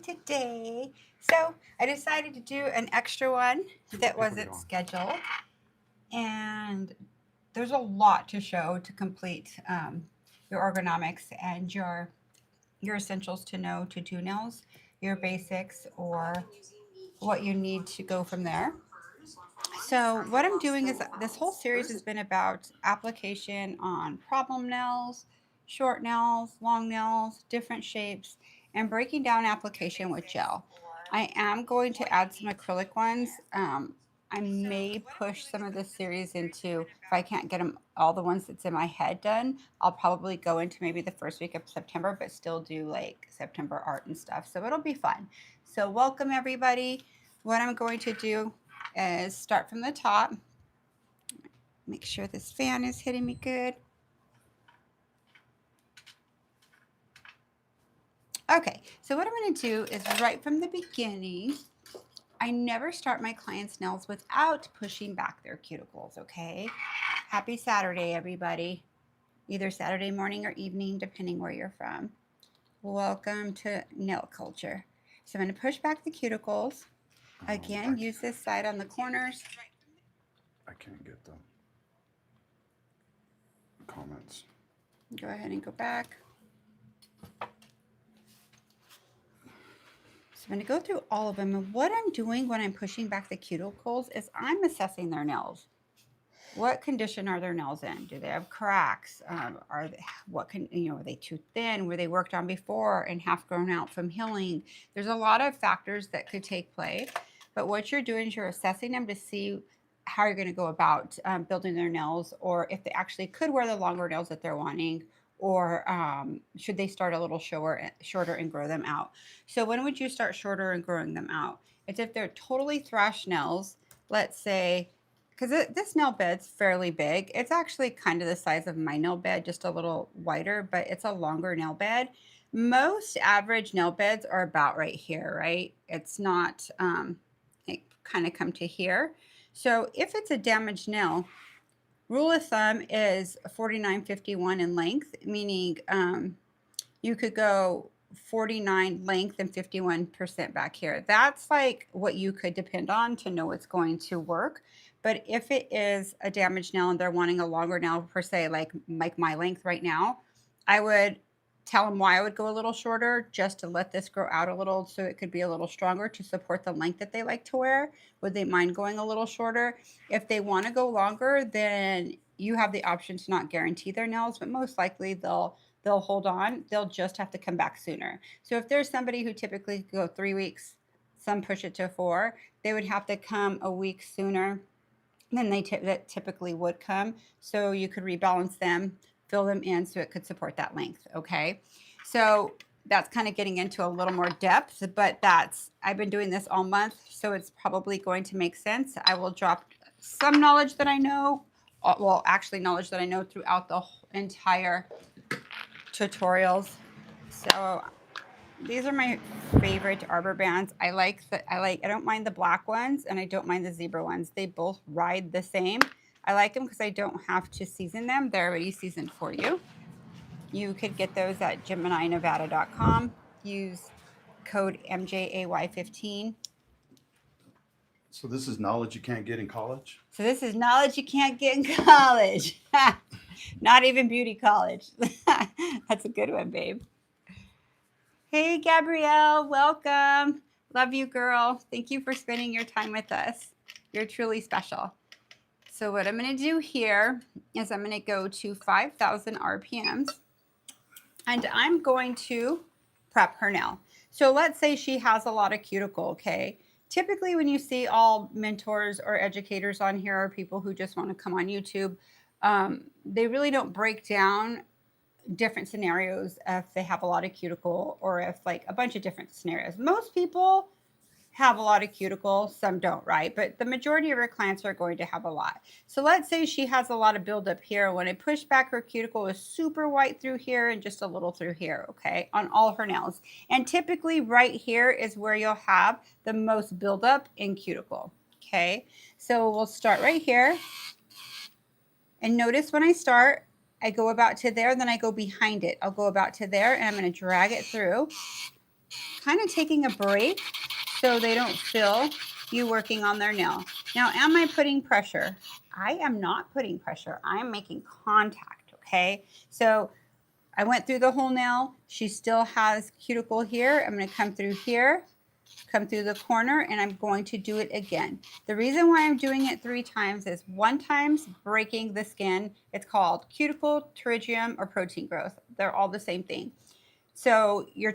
today. So I decided to do an extra one that wasn't scheduled. And there's a lot to show to complete your ergonomics and your essentials to know to do nails, your basics, or what you need to go from there. So what I'm doing is this whole series has been about application on problem nails, short nails, long nails, different shapes, and breaking down application with gel. I am going to add some acrylic ones. I may push some of this series into, if I can't get them all the ones that's in my head done, I'll probably go into maybe the first week of September, but still do like September art and stuff. So it'll be fun. So welcome everybody. What I'm going to do is start from the top. Make sure this fan is hitting me good. Okay, so what I'm going to do is right from the beginning, I never start my clients' nails without pushing back their cuticles, okay? Happy Saturday, everybody. Either Saturday morning or evening, depending where you're from. Welcome to nail culture. So I'm going to push back the cuticles. Again, use this side on the corners. I can't get the comments. Go ahead and go back. So I'm going to go through all of them. And what I'm doing when I'm pushing back the cuticles is I'm assessing their nails. What condition are their nails in? Do they have cracks? Are they too thin? Were they worked on before and half grown out from healing? There's a lot of factors that could take play. But what you're doing is you're assessing them to see how you're going to go about building their nails, or if they actually could wear the longer nails that they're wanting, or should they start a little shorter and grow them out. So when would you start shorter and growing them out? It's if they're totally thrash nails, let's say, because this nail bed's fairly big. It's actually kind of the size of my nail bed, just a little wider, but it's a longer nail bed. Most average nail beds are about right here, right? It's not, it kind of come to here. So if it's a damaged nail, rule of thumb is 49.51 in length, meaning you could go 49 length and 51% back here. That's like what you could depend on to know it's going to work. But if it is a damaged nail and they're wanting a longer nail per se, like my length right now, I would tell them why I would go a little shorter, just to let this grow out a little so it could be a little stronger to support the length that they like to wear. Would they mind going a little shorter? If they want to go longer, then you have the option to not guarantee their nails, but most likely they'll hold on. They'll just have to come back sooner. So if there's somebody who typically go 3 weeks, some push it to 4, they would have to come a week sooner than they typically would come. So you could rebalance them, fill them in so it could support that length. Okay. So that's kind of getting into a little more depth, but I've been doing this all month, so it's probably going to make sense. I will drop some knowledge that I know, well, actually knowledge that I know throughout the entire tutorials. So these are my favorite arbor bands. I don't mind the black ones and I don't mind the zebra ones. They both ride the same. I like them because I don't have to season them. They're already seasoned for you. You could get those at GeminiNevada.com. Use code MJAY15. So this is knowledge you can't get in college? So this is knowledge you can't get in college. Not even beauty college. That's a good one, babe. Hey, Gabrielle, welcome. Love you, girl. Thank you for spending your time with us. You're truly special. So what I'm going to do here is I'm going to go to 5,000 RPMs, and I'm going to prep her nail. So let's say she has a lot of cuticle, okay? Typically when you see all mentors or educators on here or people who just want to come on YouTube, they really don't break down different scenarios if they have a lot of cuticle or if like a bunch of different scenarios. Most people have a lot of cuticle, some don't, right? But the majority of her clients are going to have a lot. So let's say she has a lot of buildup here. When I push back, her cuticle is super white through here and just a little through here, okay, on all her nails. And typically right here is where you'll have the most buildup in cuticle, okay? So we'll start right here. And notice when I start, I go about to there, then I go behind it. I'll go about to there and I'm going to drag it through. kind of taking a break so they don't feel you working on their nail. Now, am I putting pressure? I am not putting pressure. I am making contact, okay? So I went through the whole nail. She still has cuticle here. I'm going to come through here, come through the corner, and I'm going to do it again. The reason why I'm doing it 3 times is 1 time's breaking the skin. It's called cuticle, pterygium, or protein growth. They're all the same thing. So you're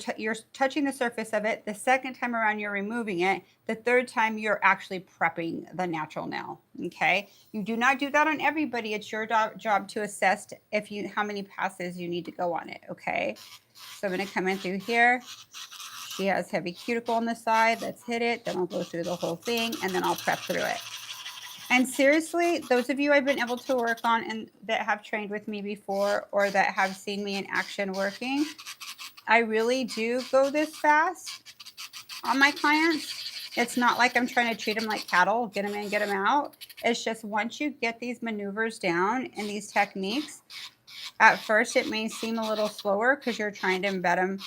touching the surface of it. The second time around, you're removing it. The third time, you're actually prepping the natural nail. Okay. You do not do that on everybody. It's your job to assess how many passes you need to go on it. Okay. So I'm going to come in through here. She has heavy cuticle on the side. Let's hit it. Then I'll go through the whole thing and then I'll prep through it. And seriously, those of you I've been able to work on and that have trained with me before or that have seen me in action working, I really do go this fast on my clients. It's not like I'm trying to treat them like cattle, get them in, get them out. It's just once you get these maneuvers down and these techniques, at first it may seem a little slower because you're trying to embed them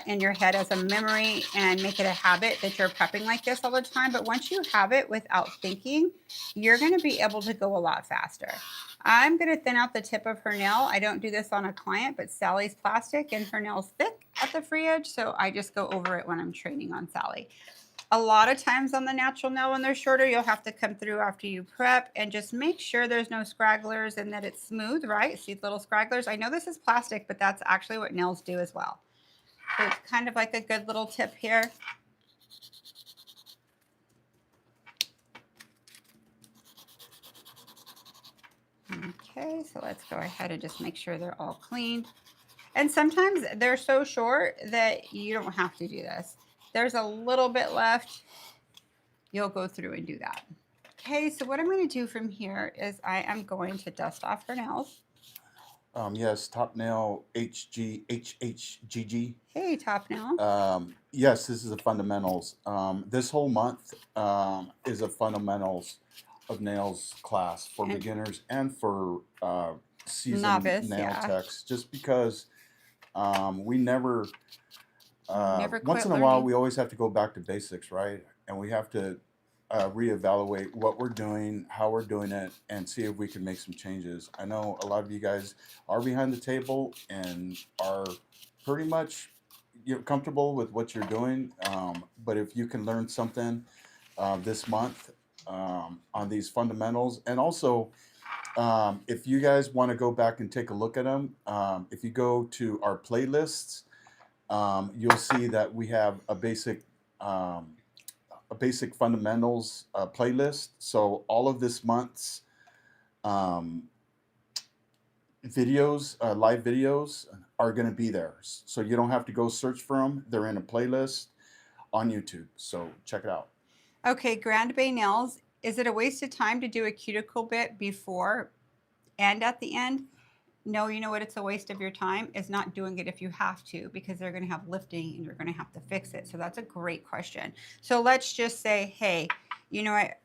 in your head as a memory and make it a habit that you're prepping like this all the time. But once you have it without thinking, you're going to be able to go a lot faster. I'm going to thin out the tip of her nail. I don't do this on a client, but Sally's plastic and her nail's thick at the free edge, so I just go over it when I'm training on Sally. A lot of times on the natural nail when they're shorter, you'll have to come through after you prep and just make sure there's no scragglers and that it's smooth, right? See little scragglers? I know this is plastic, but that's actually what nails do as well. So it's kind of like a good little tip here. Okay, so let's go ahead and just make sure they're all clean. And sometimes they're so short that you don't have to do this. There's a little bit left. You'll go through and do that. Okay, so what I'm going to do from here is I am going to dust off her nails. Yes, top nail HGHHGG. Hey, top nail. Yes, this is the fundamentals. This whole month is a fundamentals of nails class for And beginners and for seasoned novice, nail yeah. techs. Just because we never, Never once quit in a while, learning. we always have to go back to basics, right? And we have to reevaluate what we're doing, how we're doing it, and see if we can make some changes. I know a lot of you guys are behind the table and are pretty much comfortable with what you're doing. But if you can learn something this month on these fundamentals, and also if you guys want to go back and take a look at them, if you go to our playlists, you'll see that we have a basic fundamentals playlist. So all of this month's videos, live videos, are going to be there. So you don't have to go search for them. They're in a playlist on YouTube. So check it out. Okay, Grand Bay nails. Is it a waste of time to do a cuticle bit before and at the end? No, you know what? It's a waste of your time is not doing it if you have to, because they're going to have lifting and you're going to have to fix it. So that's a great question. So let's just say, hey, you know what?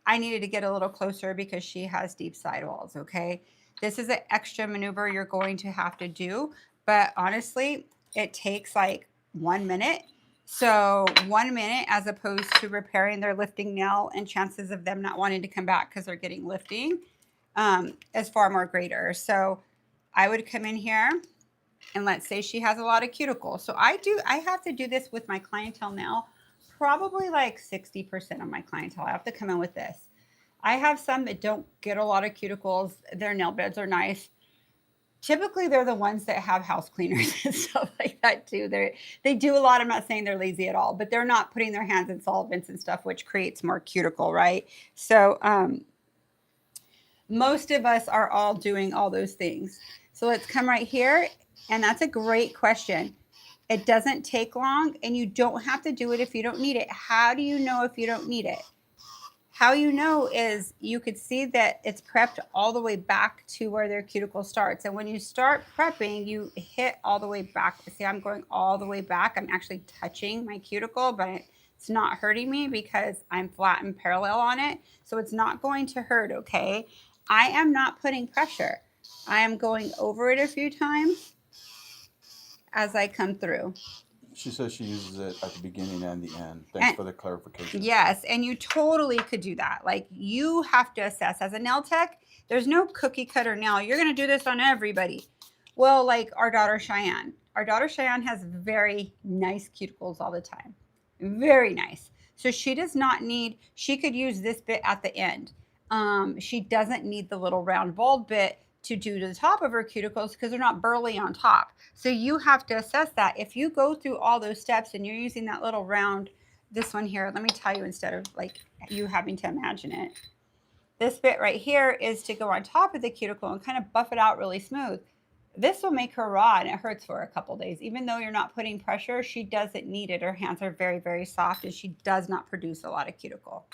I needed to get a little closer because she has deep sidewalls. Okay. This is an extra maneuver you're going to have to do. But honestly, it takes like 1 minute. So 1 minute as opposed to repairing their lifting nail and chances of them not wanting to come back because they're getting lifting is far more greater. So I would come in here and let's say she has a lot of cuticle. So I have to do this with my clientele now, probably like 60% of my clientele. I have to come in with this. I have some that don't get a lot of cuticles. Their nail beds are nice. Typically, they're the ones that have house cleaners and stuff like that too. They do a lot. I'm not saying they're lazy at all, but they're not putting their hands in solvents and stuff, which creates more cuticle, right? So most of us are all doing all those things. So let's come right here. And that's a great question. It doesn't take long and you don't have to do it if you don't need it. How do you know if you don't need it? How you know is you could see that it's prepped all the way back to where their cuticle starts. And when you start prepping, you hit all the way back. See, I'm going all the way back. I'm actually touching my cuticle, but it's not hurting me because I'm flat and parallel on it. So it's not going to hurt, okay? I am not putting pressure. I am going over it a few times as I come through. She says she uses it at the beginning and the end. Thanks for the clarification. Yes, and you totally could do that. Like you have to assess as a nail tech. There's no cookie cutter nail. You're going to do this on everybody. Well, like our daughter Cheyenne. Our daughter Cheyenne has very nice cuticles all the time. Very nice. So she does not need, she could use this bit at the end. She doesn't need the little round bald bit to do to the top of her cuticles because they're not burly on top. So you have to assess that. If you go through all those steps and you're using that little round, this one here, let me tell you instead of like you having to imagine it. This bit right here is to go on top of the cuticle and kind of buff it out really smooth. This will make her raw and it hurts for a couple days. Even though you're not putting pressure, she doesn't need it. Her hands are very, very soft and she does not produce a lot of cuticle.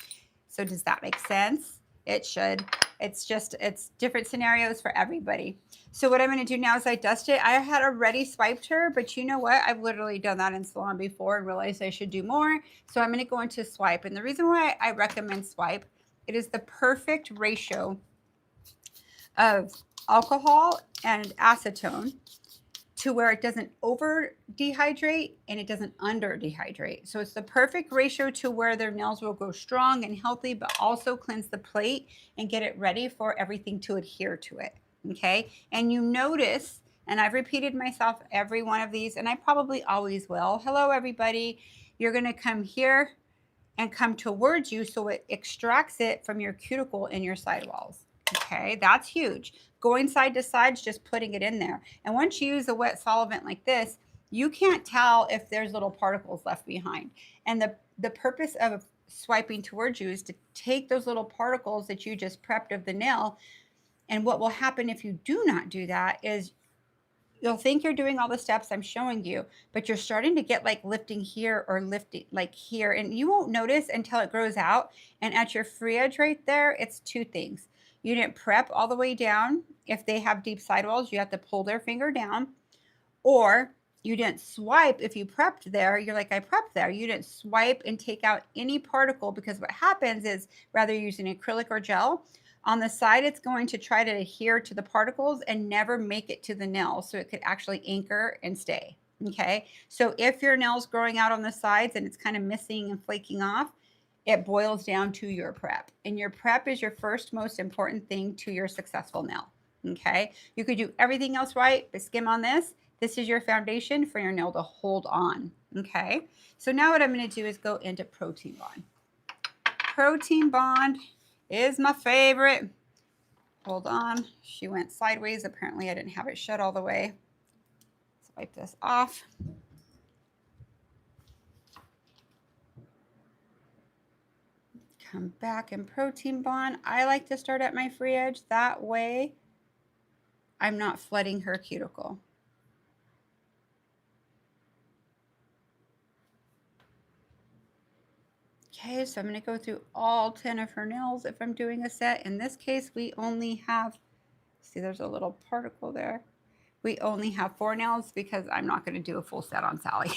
So does that make sense? It should. It's different scenarios for everybody. So what I'm going to do now is I dust it. I had already swiped her, but you know what? I've literally done that in salon before and realized I should do more. So I'm going to go into swipe. And the reason why I recommend swipe, it is the perfect ratio of alcohol and acetone to where it doesn't over dehydrate and it doesn't under dehydrate. So it's the perfect ratio to where their nails will grow strong and healthy, but also cleanse the plate and get it ready for everything to adhere to it. Okay. And you notice, and I've repeated myself every one of these, and I probably always will. Hello, everybody. You're going to come here and come towards you so it extracts it from your cuticle and your sidewalls. Okay, that's huge. Going side to side is just putting it in there. And once you use a wet solvent like this, you can't tell if there's little particles left behind. And the purpose of swiping towards you is to take those little particles that you just prepped of the nail. And what will happen if you do not do that is you'll think you're doing all the steps I'm showing you, but you're starting to get like lifting here or lifting like here. And you won't notice until it grows out. And at your free edge right there, it's two things. You didn't prep all the way down. If they have deep sidewalls, you have to pull their finger down. Or you didn't swipe. If you prepped there, you're like, I prepped there. You didn't swipe and take out any particle, because what happens is rather using acrylic or gel, on the side, it's going to try to adhere to the particles and never make it to the nail. So it could actually anchor and stay. Okay. So if your nail's growing out on the sides and it's kind of missing and flaking off, it boils down to your prep. And your prep is your first most important thing to your successful nail. Okay. You could do everything else right, but skim on this. This is your foundation for your nail to hold on. Okay. So now what I'm going to do is go into protein bond. Protein bond is my favorite. Hold on. She went sideways. Apparently I didn't have it shut all the way. Let's wipe this off. Come back and protein bond. I like to start at my free edge. That way I'm not flooding her cuticle. Okay, so I'm going to go through all 10 of her nails if I'm doing a set. In this case, we only have, see there's a little particle there. We only have 4 nails because I'm not going to do a full set on Sally.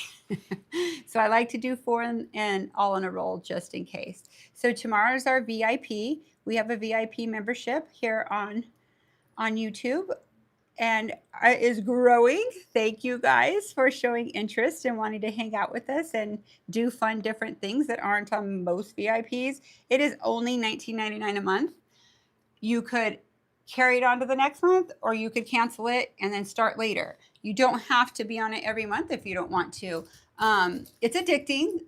So I like to do 4 and all in a roll just in case. So tomorrow's our VIP. We have a VIP membership here on YouTube, and it is growing. Thank you guys for showing interest and wanting to hang out with us and do fun different things that aren't on most VIPs. It is only $19.99 a month. You could carry it on to the next month, or you could cancel it and then start later. You don't have to be on it every month if you don't want to. It's addicting.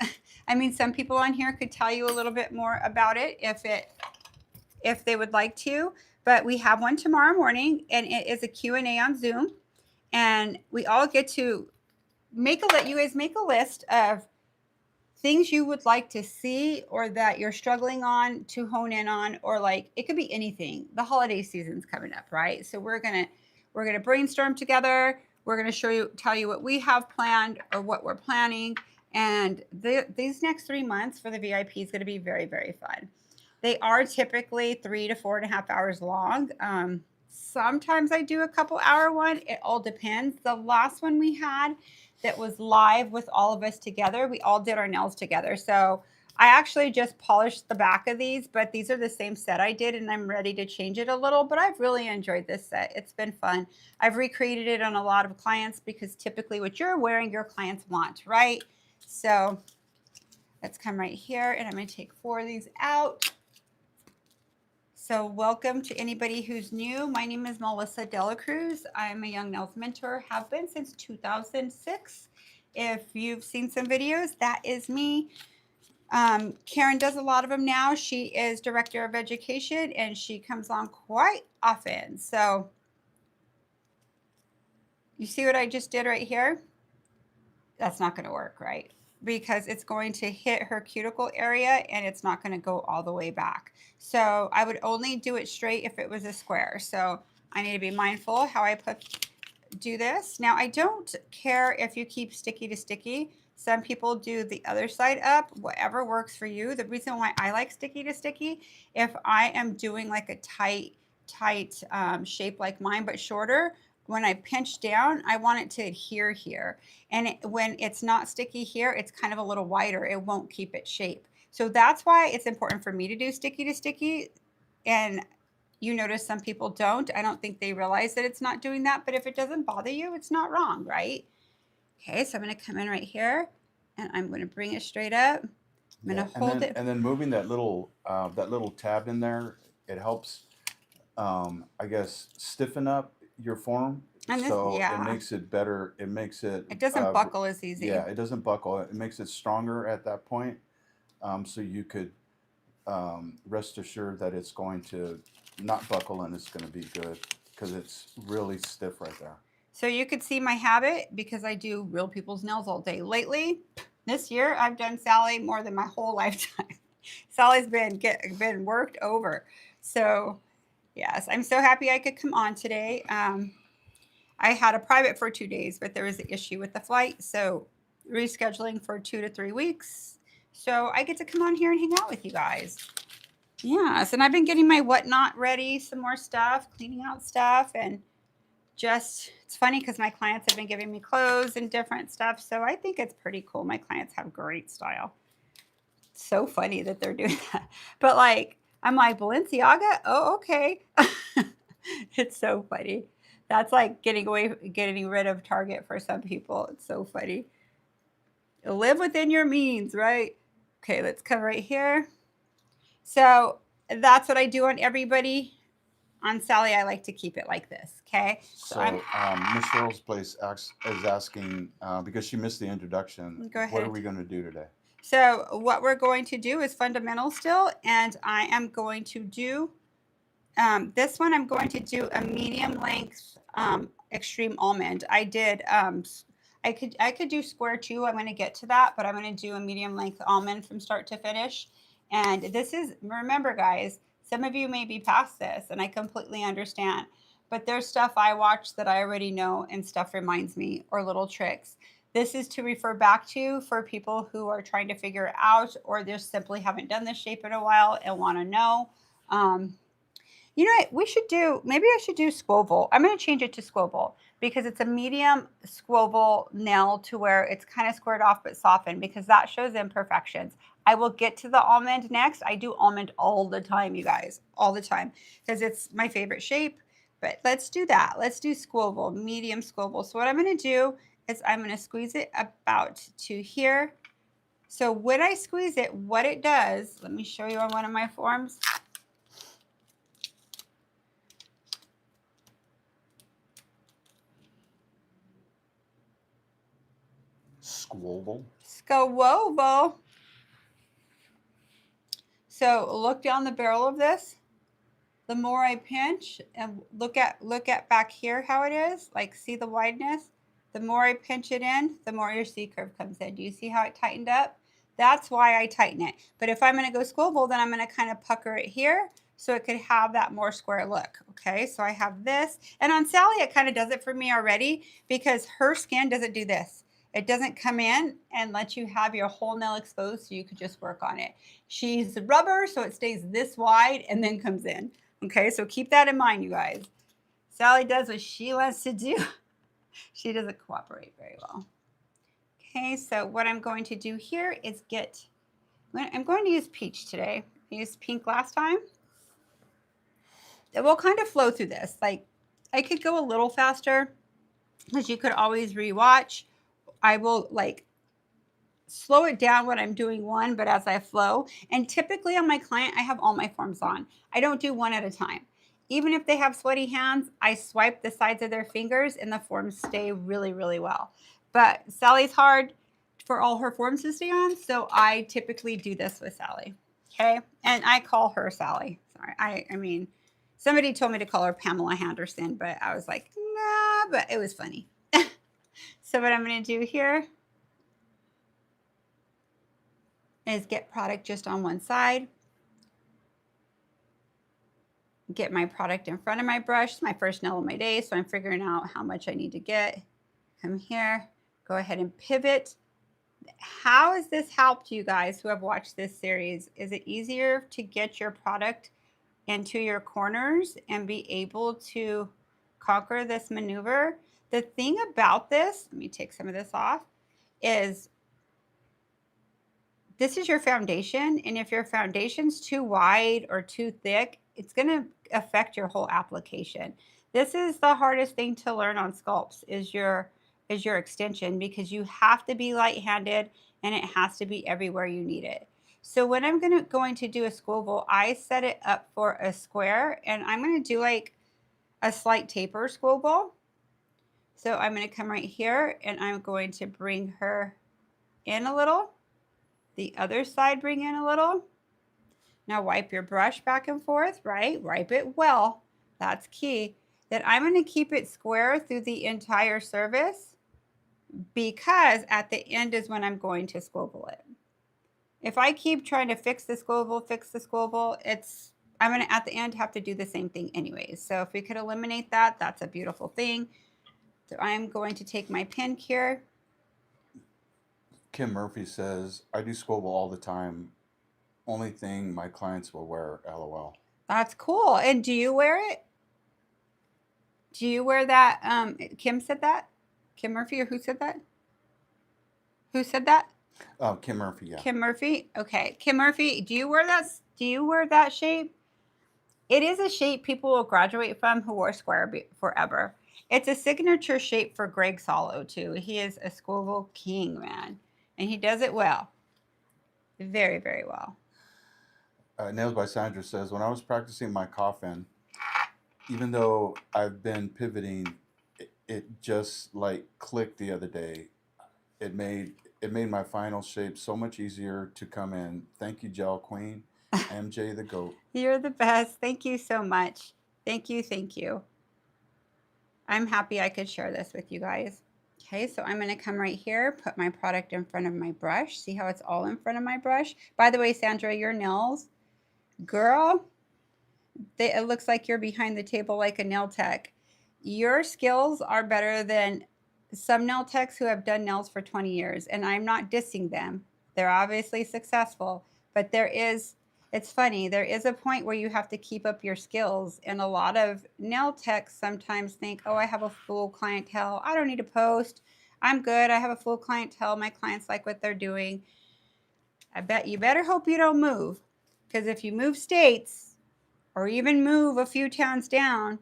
I mean, some people on here could tell you a little bit more about it if they would like to. But we have one tomorrow morning, and it is a Q&A on Zoom. And we all get to you guys make a list of things you would like to see or that you're struggling on to hone in on, or like it could be anything. The holiday season's coming up, right? So we're gonna brainstorm together. We're gonna tell you what we have planned or what we're planning. And these next 3 months for the VIP is gonna be very, very fun. They are typically 3 to 4.5 hours long. Sometimes I do a couple hour one. It all depends. The last one we had that was live with all of us together, we all did our nails together. So I actually just polished the back of these, but these are the same set I did, and I'm ready to change it a little, but I've really enjoyed this set. It's been fun. I've recreated it on a lot of clients because typically what you're wearing, your clients want, right? So let's come right here, and I'm going to take 4 of these out. So welcome to anybody who's new. My name is Melissa Delacruz. I'm a Young Nails mentor, have been since 2006. If you've seen some videos, that is me. Karen does a lot of them now. She is director of education and she comes on quite often. So you see what I just did right here? That's not going to work, right? Because it's going to hit her cuticle area and it's not going to go all the way back. So I would only do it straight if it was a square. So I need to be mindful how I do this. Now I don't care if you keep sticky to sticky. Some people do the other side up, whatever works for you. The reason why I like sticky to sticky, if I am doing like a tight shape like mine, but shorter, when I pinch down, I want it to adhere here. And when it's not sticky here, it's kind of a little wider. It won't keep its shape. So that's why it's important for me to do sticky to sticky. And you notice some people don't. I don't think they realize that it's not doing that. But if it doesn't bother you, it's not wrong, right? Okay, so I'm going to come in right here and I'm going to bring it straight up. I'm going to hold it. And then moving that little tab in there, it helps, I guess, stiffen up your form. And this, So yeah, it makes it better. It makes it. it doesn't buckle as easy. Yeah, it doesn't buckle. It makes it stronger at that point. So you could rest assured that it's going to not buckle and it's going to be good because it's really stiff right there. So you could see my habit because I do real people's nails all day. Lately, this year, I've done Sally more than my whole lifetime. Sally's been worked over. So yes, I'm so happy I could come on today. I had a private for 2 days, but there was an issue with the flight. So rescheduling for 2 to 3 weeks. So I get to come on here and hang out with you guys. Yes, and I've been getting my whatnot ready, some more stuff, cleaning out stuff, and just, it's funny because my clients have been giving me clothes and different stuff. So I think it's pretty cool. My clients have great style. It's so funny that they're doing that. But like, I'm like, Balenciaga? Oh, okay. It's so funny. That's like getting rid of Target for some people. It's so funny. Live within your means, right? Okay, let's come right here. So that's what I do on everybody. On Sally, I like to keep it like this, okay? So Miss Cheryl's place is asking, because she missed the introduction, Go ahead. what are we going to do today? So what we're going to do is fundamental still, and I am going to do, this one I'm going to do a medium length extreme almond. I did, I could do square too. I'm going to get to that, but I'm going to do a medium length almond from start to finish. And this is, remember guys, some of you may be past this, and I completely understand. But there's stuff I watch that I already know, and stuff reminds me, or little tricks. This is to refer back to for people who are trying to figure it out, or just simply haven't done this shape in a while and want to know. You know what we should do? Maybe I should do Squoval. I'm going to change it to Squoval because it's a medium Squoval nail to where it's kind of squared off but softened, because that shows imperfections. I will get to the almond next. I do almond all the time, you guys, all the time, because it's my favorite shape. But let's do that. Let's do Squoval, medium Squoval. So what I'm going to do is I'm going to squeeze it about to here. So when I squeeze it, what it does, let me show you on one of my forms. Squoval. Squoval. So look down the barrel of this. The more I pinch and look at back here how it is, like see the wideness. The more I pinch it in, the more your C curve comes in. Do you see how it tightened up? That's why I tighten it. But if I'm going to go Squoval, then I'm going to kind of pucker it here so it could have that more square look. Okay, so I have this. And on Sally, it kind of does it for me already because her skin doesn't do this. It doesn't come in and let you have your whole nail exposed so you could just work on it. She's rubber, so it stays this wide and then comes in. Okay, so keep that in mind, you guys. Sally does what she wants to do. She doesn't cooperate very well. Okay, so what I'm going to do here is get I'm going to use peach today. I used pink last time. It will kind of flow through this. Like I could go a little faster because you could always rewatch. I will like slow it down when I'm doing one, but as I flow. And typically on my client, I have all my forms on. I don't do one at a time. Even if they have sweaty hands, I swipe the sides of their fingers and the forms stay really, really well. But Sally's hard for all her forms to stay on, so I typically do this with Sally. Okay, and I call her Sally. Sorry, I mean, somebody told me to call her Pamela Henderson, but I was like, nah, but it was funny. So what I'm going to do here is get product just on one side. Get my product in front of my brush. It's my first nail of my day, so I'm figuring out how much I need to get. Come here, go ahead and pivot. How has this helped you guys who have watched this series? Is it easier to get your product into your corners and be able to conquer this maneuver? The thing about this, let me take some of this off, is this is your foundation. And if your foundation's too wide or too thick, it's going to affect your whole application. This is the hardest thing to learn on sculpts is your extension, because you have to be light-handed and it has to be everywhere you need it. So when I'm going to do a squoval, I set it up for a square, and I'm going to do like a slight taper squoval. So I'm going to come right here and I'm going to bring her in a little. The other side, bring in a little. Now wipe your brush back and forth, right? Wipe it well. That's key. Then I'm going to keep it square through the entire service, because at the end is when I'm going to squoval it. If I keep trying to fix the squoval, I'm going to at the end have to do the same thing anyways. So if we could eliminate that, that's a beautiful thing. So I'm going to take my pen here. Kim Murphy says, I do Squoval all the time. Only thing my clients will wear, LOL. That's cool. And do you wear it? Do you wear that? Kim said that? Kim Murphy, or who said that? Who said that? Kim Murphy, yeah. Kim Murphy? Okay. Kim Murphy, do you wear that? Do you wear that shape? It is a shape people will graduate from who wore square forever. It's a signature shape for Greg Solo, too. He is a Squoval king, man. And he does it well. Very, very well. Nails by Sandra says, when I was practicing my coffin, even though I've been pivoting, it just like clicked the other day. It made my final shape so much easier to come in. Thank you, Gel Queen. MJ the GOAT. You're the best. Thank you so much. Thank you. Thank you. I'm happy I could share this with you guys. Okay, so I'm going to come right here, put my product in front of my brush. See how it's all in front of my brush? By the way, Sandra, your nails, girl, it looks like you're behind the table like a nail tech. Your skills are better than some nail techs who have done nails for 20 years, and I'm not dissing them. They're obviously successful, but it's funny, there is a point where you have to keep up your skills, and a lot of nail techs sometimes think, oh, I have a full clientele. I don't need to post. I'm good. I have a full clientele. My clients like what they're doing. I bet you better hope you don't move, because if you move states or even move a few towns down,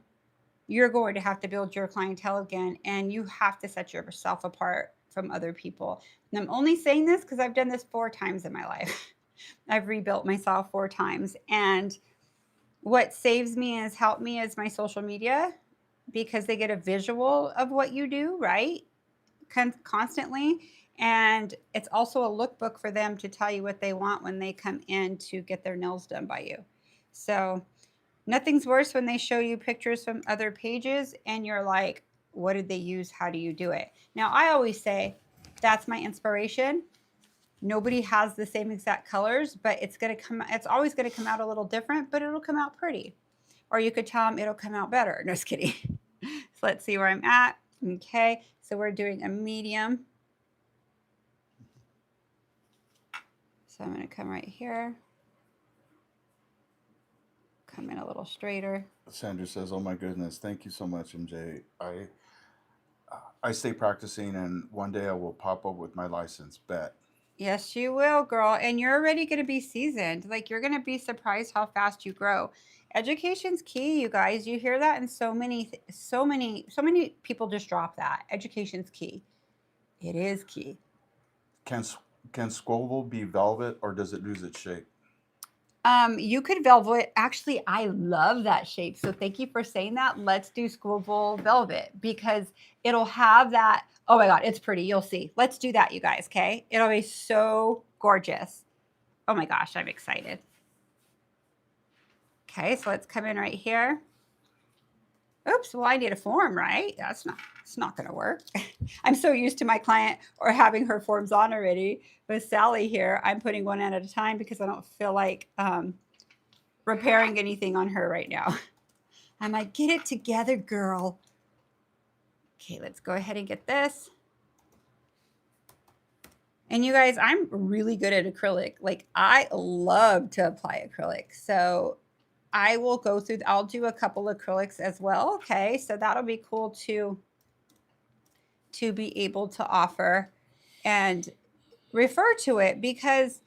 you're going to have to build your clientele again, and you have to set yourself apart from other people. And I'm only saying this because I've done this 4 times in my life. I've rebuilt myself 4 times. And what saves me and has helped me is my social media, because they get a visual of what you do, right? Constantly. And it's also a lookbook for them to tell you what they want when they come in to get their nails done by you. So nothing's worse when they show you pictures from other pages and you're like, what did they use? How do you do it? Now, I always say that's my inspiration. Nobody has the same exact colors, but it's always going to come out a little different, but it'll come out pretty. Or you could tell them it'll come out better. No, just kidding. So let's see where I'm at. Okay, so we're doing a medium. So I'm going to come right here. Come in a little straighter. Sandra says, oh my goodness, thank you so much, MJ. I stay practicing, and one day I will pop up with my license, bet. Yes, you will, girl. And you're already going to be seasoned. Like, you're going to be surprised how fast you grow. Education's key, you guys. You hear that, and so many people just drop that. Education's key. It is key. Can can Squoval be velvet or does it lose its shape? You could velvet. Actually, I love that shape. So thank you for saying that. Let's do Squoval velvet because it'll have that. Oh my God, it's pretty. You'll see. Let's do that, you guys. Okay. It'll be so gorgeous. Oh my gosh, I'm excited. Okay, so let's come in right here. Oops, well, I need a form, right? It's not going to work. I'm so used to my client or having her forms on already. With Sally here, I'm putting one at a time because I don't feel like repairing anything on her right now. I'm like, get it together, girl. Okay, let's go ahead and get this. And you guys, I'm really good at acrylic. Like, I love to apply acrylic. So I will go through, I'll do a couple acrylics as well. Okay, so that'll be cool to be able to offer and refer to it because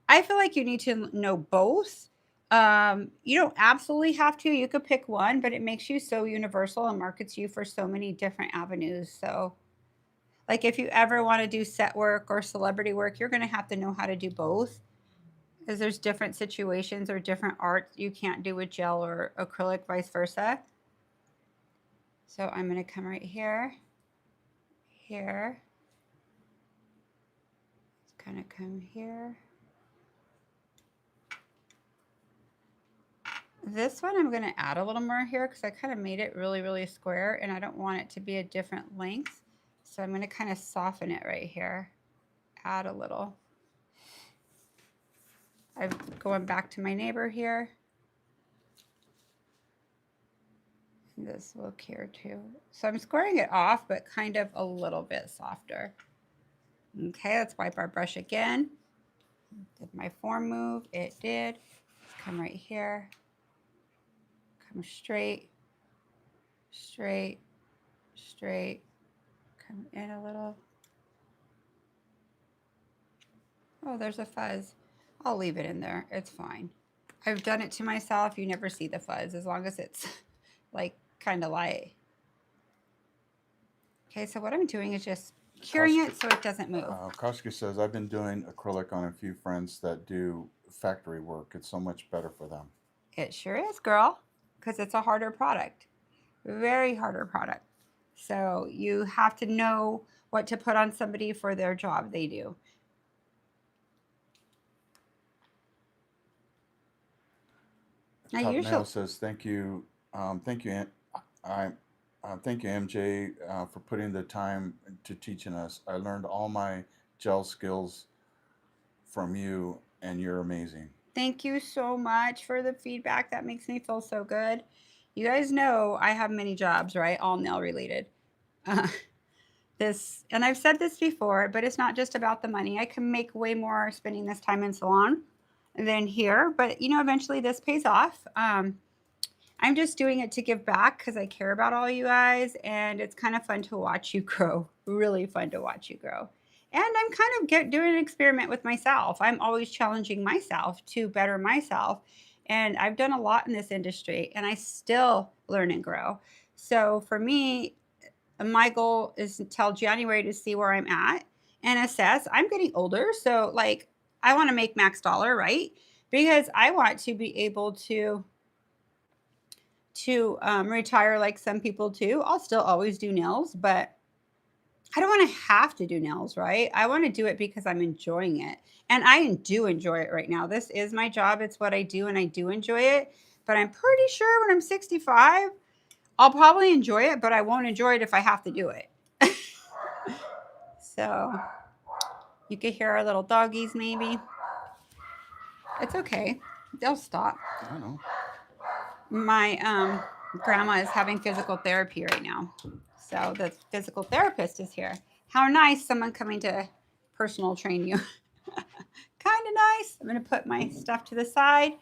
I feel like you need to know both. You don't absolutely have to. You could pick one, but it makes you so universal and markets you for so many different avenues. So, like if you ever want to do set work or celebrity work, you're going to have to know how to do both because there's different situations or different art you can't do with gel or acrylic, vice versa. So I'm going to come right here, here. Let's kind of come here. This one I'm going to add a little more here because I kind of made it really, really square and I don't want it to be a different length. So I'm going to kind of soften it right here, add a little. I'm going back to my neighbor here. This look here too. So I'm squaring it off, but kind of a little bit softer. Okay, let's wipe our brush again. Did my form move? It did. Let's come right here. Come straight, straight, straight. Come in a little. Oh, there's a fuzz. I'll leave it in there. It's fine. I've done it to myself. You never see the fuzz as long as it's like kind of light. Okay, so what I'm doing is just curing it so it doesn't move. Koska says, I've been doing acrylic on a few friends that do factory work. It's so much better for them. It sure is, girl, because it's a harder product. Very harder product. So you have to know what to put on somebody for their job they do. Now Top usually Nail says, thank you, thank you, thank you, MJ, for putting the time to teaching us. I learned all my gel skills from you, and you're amazing. Thank you so much for the feedback. That makes me feel so good. You guys know I have many jobs, right? All nail related. And I've said this before, but it's not just about the money. I can make way more spending this time in salon than here, but you know, eventually this pays off. I'm just doing it to give back because I care about all you guys, and it's kind of fun to watch you grow. Really fun to watch you grow. And I'm kind of doing an experiment with myself. I'm always challenging myself to better myself. And I've done a lot in this industry, and I still learn and grow. So for me, my goal is until January to see where I'm at and assess. I'm getting older, so like I want to make max dollar, right? Because I want to be able to retire like some people do. I'll still always do nails, but I don't want to have to do nails, right? I want to do it because I'm enjoying it. And I do enjoy it right now. This is my job. It's what I do, and I do enjoy it. But I'm pretty sure when I'm 65, I'll probably enjoy it, but I won't enjoy it if I have to do it. So you could hear our little doggies maybe. It's okay. They'll stop. I don't know. My grandma is having physical therapy right now. So the physical therapist is here. How nice, someone coming to personal train you. Kind of nice. I'm going to put my stuff to the side,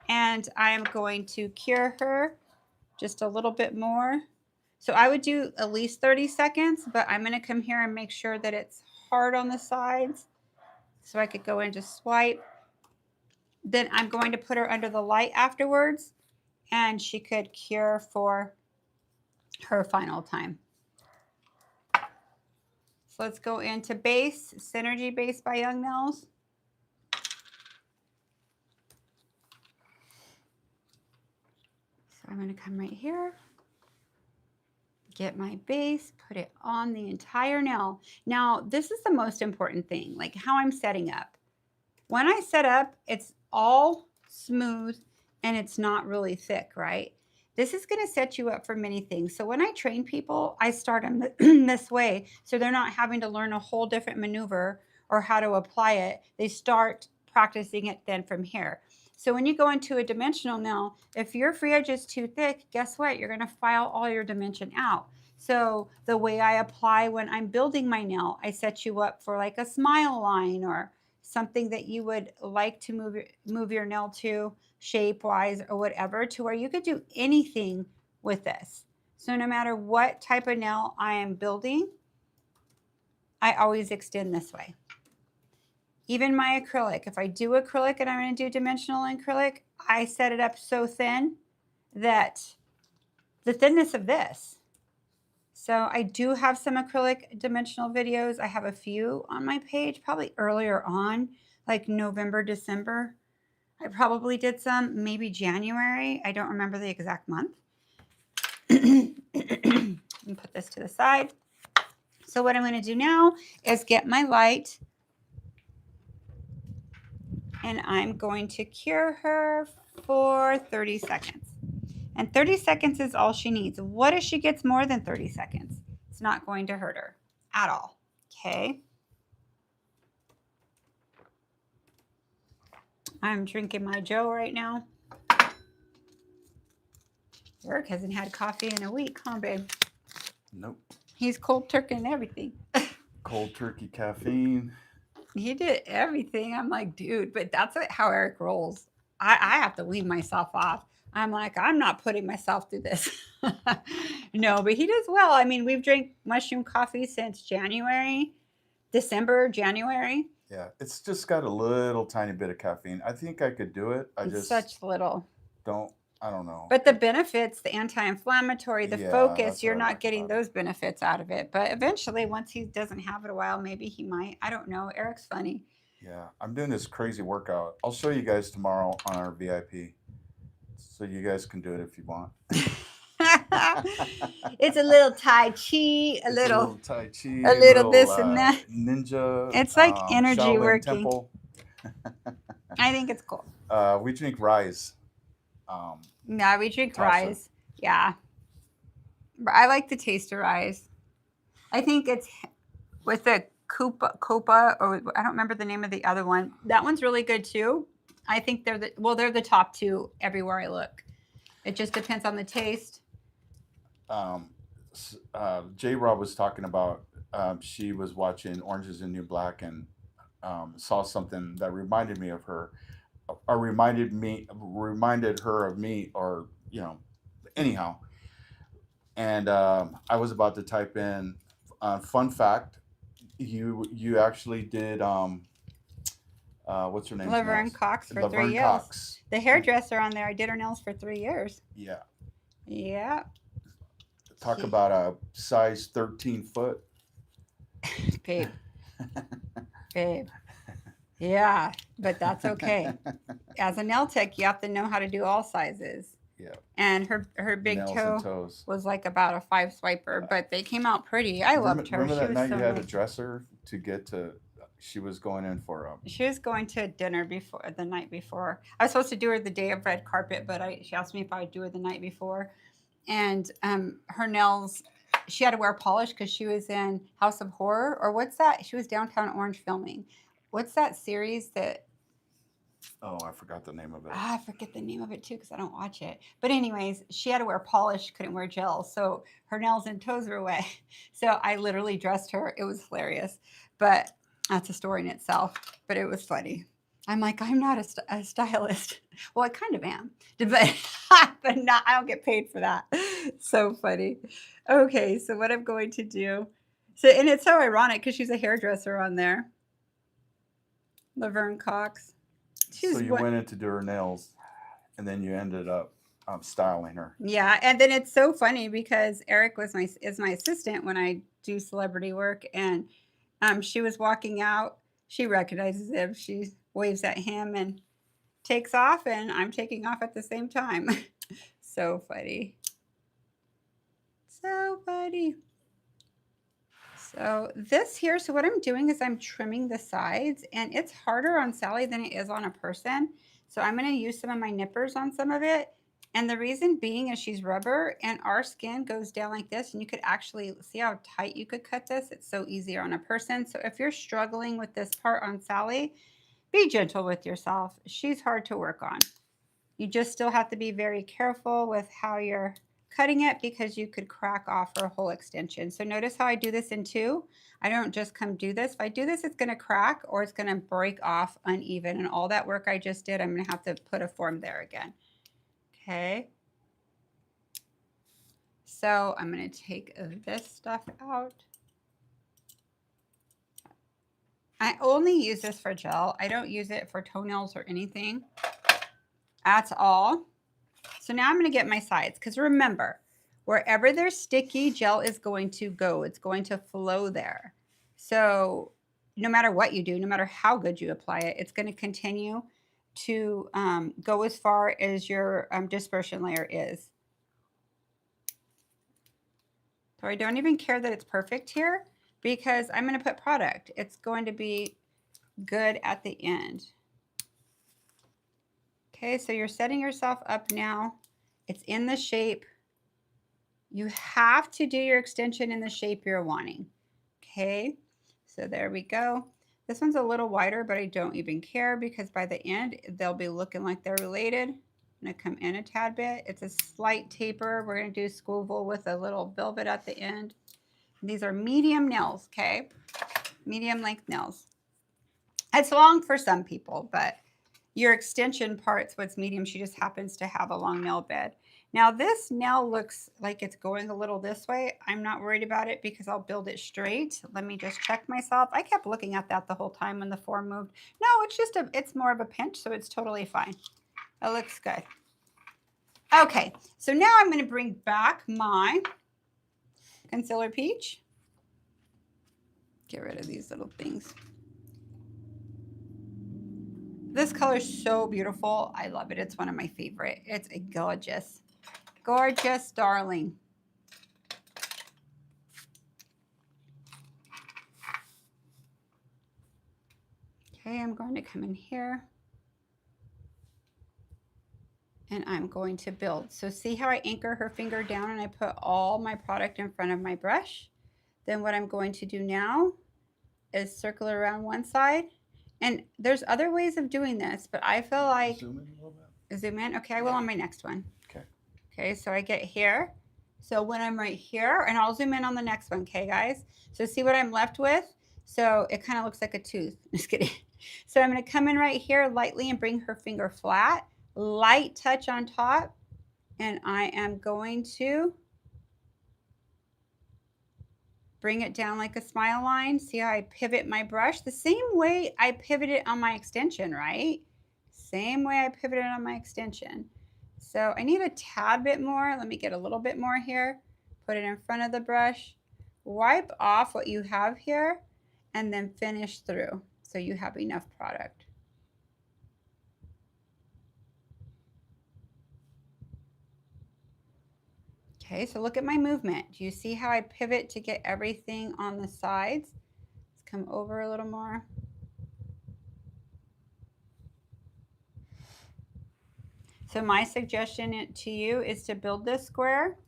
and I am going to cure her just a little bit more. So I would do at least 30 seconds, but I'm going to come here and make sure that it's hard on the sides so I could go in to swipe. Then I'm going to put her under the light afterwards, and she could cure for her final time. So let's go into base, Synergy Base by Young Nails. So I'm going to come right here, get my base, put it on the entire nail. Now, this is the most important thing, like how I'm setting up. When I set up, it's all smooth and it's not really thick, right? This is going to set you up for many things. So when I train people, I start them this way. So they're not having to learn a whole different maneuver or how to apply it. They start practicing it then from here. So when you go into a dimensional nail, if your free edge is too thick, guess what? You're going to file all your dimension out. So the way I apply when I'm building my nail, I set you up for like a smile line or something that you would like to move your nail to shape-wise or whatever, to where you could do anything with this. So no matter what type of nail I am building, I always extend this way. Even my acrylic, if I do acrylic and I'm going to do dimensional acrylic, I set it up so thin that the thinness of this. So I do have some acrylic dimensional videos. I have a few on my page, probably earlier on, like November, December. I probably did some, maybe January. I don't remember the exact month. And put this to the side. So what I'm going to do now is get my light, and I'm going to cure her for 30 seconds. And 30 seconds is all she needs. What if she gets more than 30 seconds? It's not going to hurt her at all. Okay. I'm drinking my Joe right now. Eric hasn't had coffee in a week, huh, babe? Nope. He's cold turkey and everything. Cold turkey caffeine. He did everything. I'm like, dude, but that's how Eric rolls. I have to wean myself off. I'm like, I'm not putting myself through this. No, but he does well. I mean, we've drank mushroom coffee since December, January. Yeah, it's just got a little tiny bit of caffeine. I think I could do it. It's such little. I don't know. But the benefits, the anti-inflammatory, the Yeah, focus, that's you're what I not like getting about it. those benefits out of it. But eventually, once he doesn't have it a while, maybe he might. I don't know. Eric's funny. Yeah, I'm doing this crazy workout. I'll show you guys tomorrow on our VIP. So you guys can do it if you want. It's a little Tai Chi, It's a little Tai Chi, a little this and that. ninja. It's like energy Shaolin working. Temple. I think it's cool. We drink Rise. No, we drink Tasha. Rise. Yeah. But I like the taste of Rise. I think it's with the Copa, or I don't remember the name of the other one. That one's really good too. I think they're the top two everywhere I look. It just depends on the taste. J. Rob was talking about she was watching Orange is the New Black and saw something that reminded me of her, or reminded her of me, or anyhow. And I was about to type in fun fact. You actually did what's her name? Laverne Cox for 3 Laverne years. Cox. The hairdresser on there, I did her nails for 3 years. Yeah. Yeah. Talk about a size 13 foot. Babe. Babe. Yeah, but that's okay. As a nail tech, you have to know how to do all sizes. Yeah. And her big Nails toe and toes. was like about a 5 swiper, but they came out pretty. I loved her. Remember that night so you had to nice. dress her to get to? She was going in for She was going to dinner the night before. I was supposed to do her the day of red carpet, but she asked me if I would do her the night before. And her nails, she had to wear polish because she was in House of Horror, or what's that? She was downtown Orange filming. What's that series that? Oh, I forgot the name of it. I forget the name of it too because I don't watch it. But anyways, she had to wear polish, couldn't wear gel, so her nails and toes were wet. So I literally dressed her. It was hilarious, but that's a story in itself. But it was funny. I'm like, I'm not a stylist. Well, I kind of am, but not. I don't get paid for that. So funny. Okay, so what I'm going to do. So, and it's so ironic because she's a hairdresser on there. Laverne Cox. So you went in to do her nails, and then you ended up styling her. Yeah, and then it's so funny because Eric is my assistant when I do celebrity work, and she was walking out. She recognizes him. She waves at him and takes off, and I'm taking off at the same time. So funny. So funny. So this here, so what I'm doing is I'm trimming the sides, and it's harder on Sally than it is on a person. So I'm going to use some of my nippers on some of it. And the reason being is she's rubber and our skin goes down like this, and you could actually see how tight you could cut this. It's so easier on a person. So if you're struggling with this part on Sally, be gentle with yourself. She's hard to work on. You just still have to be very careful with how you're cutting it because you could crack off her whole extension. So notice how I do this in two. I don't just come do this. If I do this, it's going to crack or it's going to break off uneven. And all that work I just did, I'm going to have to put a form there again. Okay. So I'm going to take this stuff out. I only use this for gel. I don't use it for toenails or anything at all. So now I'm going to get my sides, because remember, wherever there's sticky, gel is going to go. It's going to flow there. So no matter what you do, no matter how good you apply it, it's going to continue to go as far as your dispersion layer is. So I don't even care that it's perfect here because I'm going to put product. It's going to be good at the end. Okay, so you're setting yourself up now. It's in the shape. You have to do your extension in the shape you're wanting. Okay, so there we go. This one's a little wider, but I don't even care because by the end, they'll be looking like they're related. I'm gonna come in a tad bit. It's a slight taper. We're gonna do Squoval with a little velvet at the end. These are medium nails, okay? Medium length nails. It's long for some people, but your extension part's what's medium. She just happens to have a long nail bed. Now this nail looks like it's going a little this way. I'm not worried about it because I'll build it straight. Let me just check myself. I kept looking at that the whole time when the form moved. No, it's more of a pinch, so it's totally fine. It looks good. Okay, so now I'm going to bring back my concealer peach. Get rid of these little things. This color is so beautiful. I love it. It's one of my favorite. It's a gorgeous, gorgeous darling. Okay, I'm going to come in here. And I'm going to build. So see how I anchor her finger down and I put all my product in front of my brush? Then what I'm going to do now is circle it around one side. And there's other ways of doing this, but I feel like... Zoom in a little bit. Zoom in? Okay, I will on my next one. Okay. Okay, so I get here. So when I'm right here, and I'll zoom in on the next one, okay, guys? So see what I'm left with? So it kind of looks like a tooth. Just kidding. So I'm going to come in right here lightly and bring her finger flat. Light touch on top. And I am going to bring it down like a smile line. See how I pivot my brush? The same way I pivoted on my extension, right? Same way I pivoted on my extension. So I need a tad bit more. Let me get a little bit more here. Put it in front of the brush. Wipe off what you have here and then finish through so you have enough product. Okay, so look at my movement. Do you see how I pivot to get everything on the sides? Let's come over a little more. So my suggestion to you is to build this square.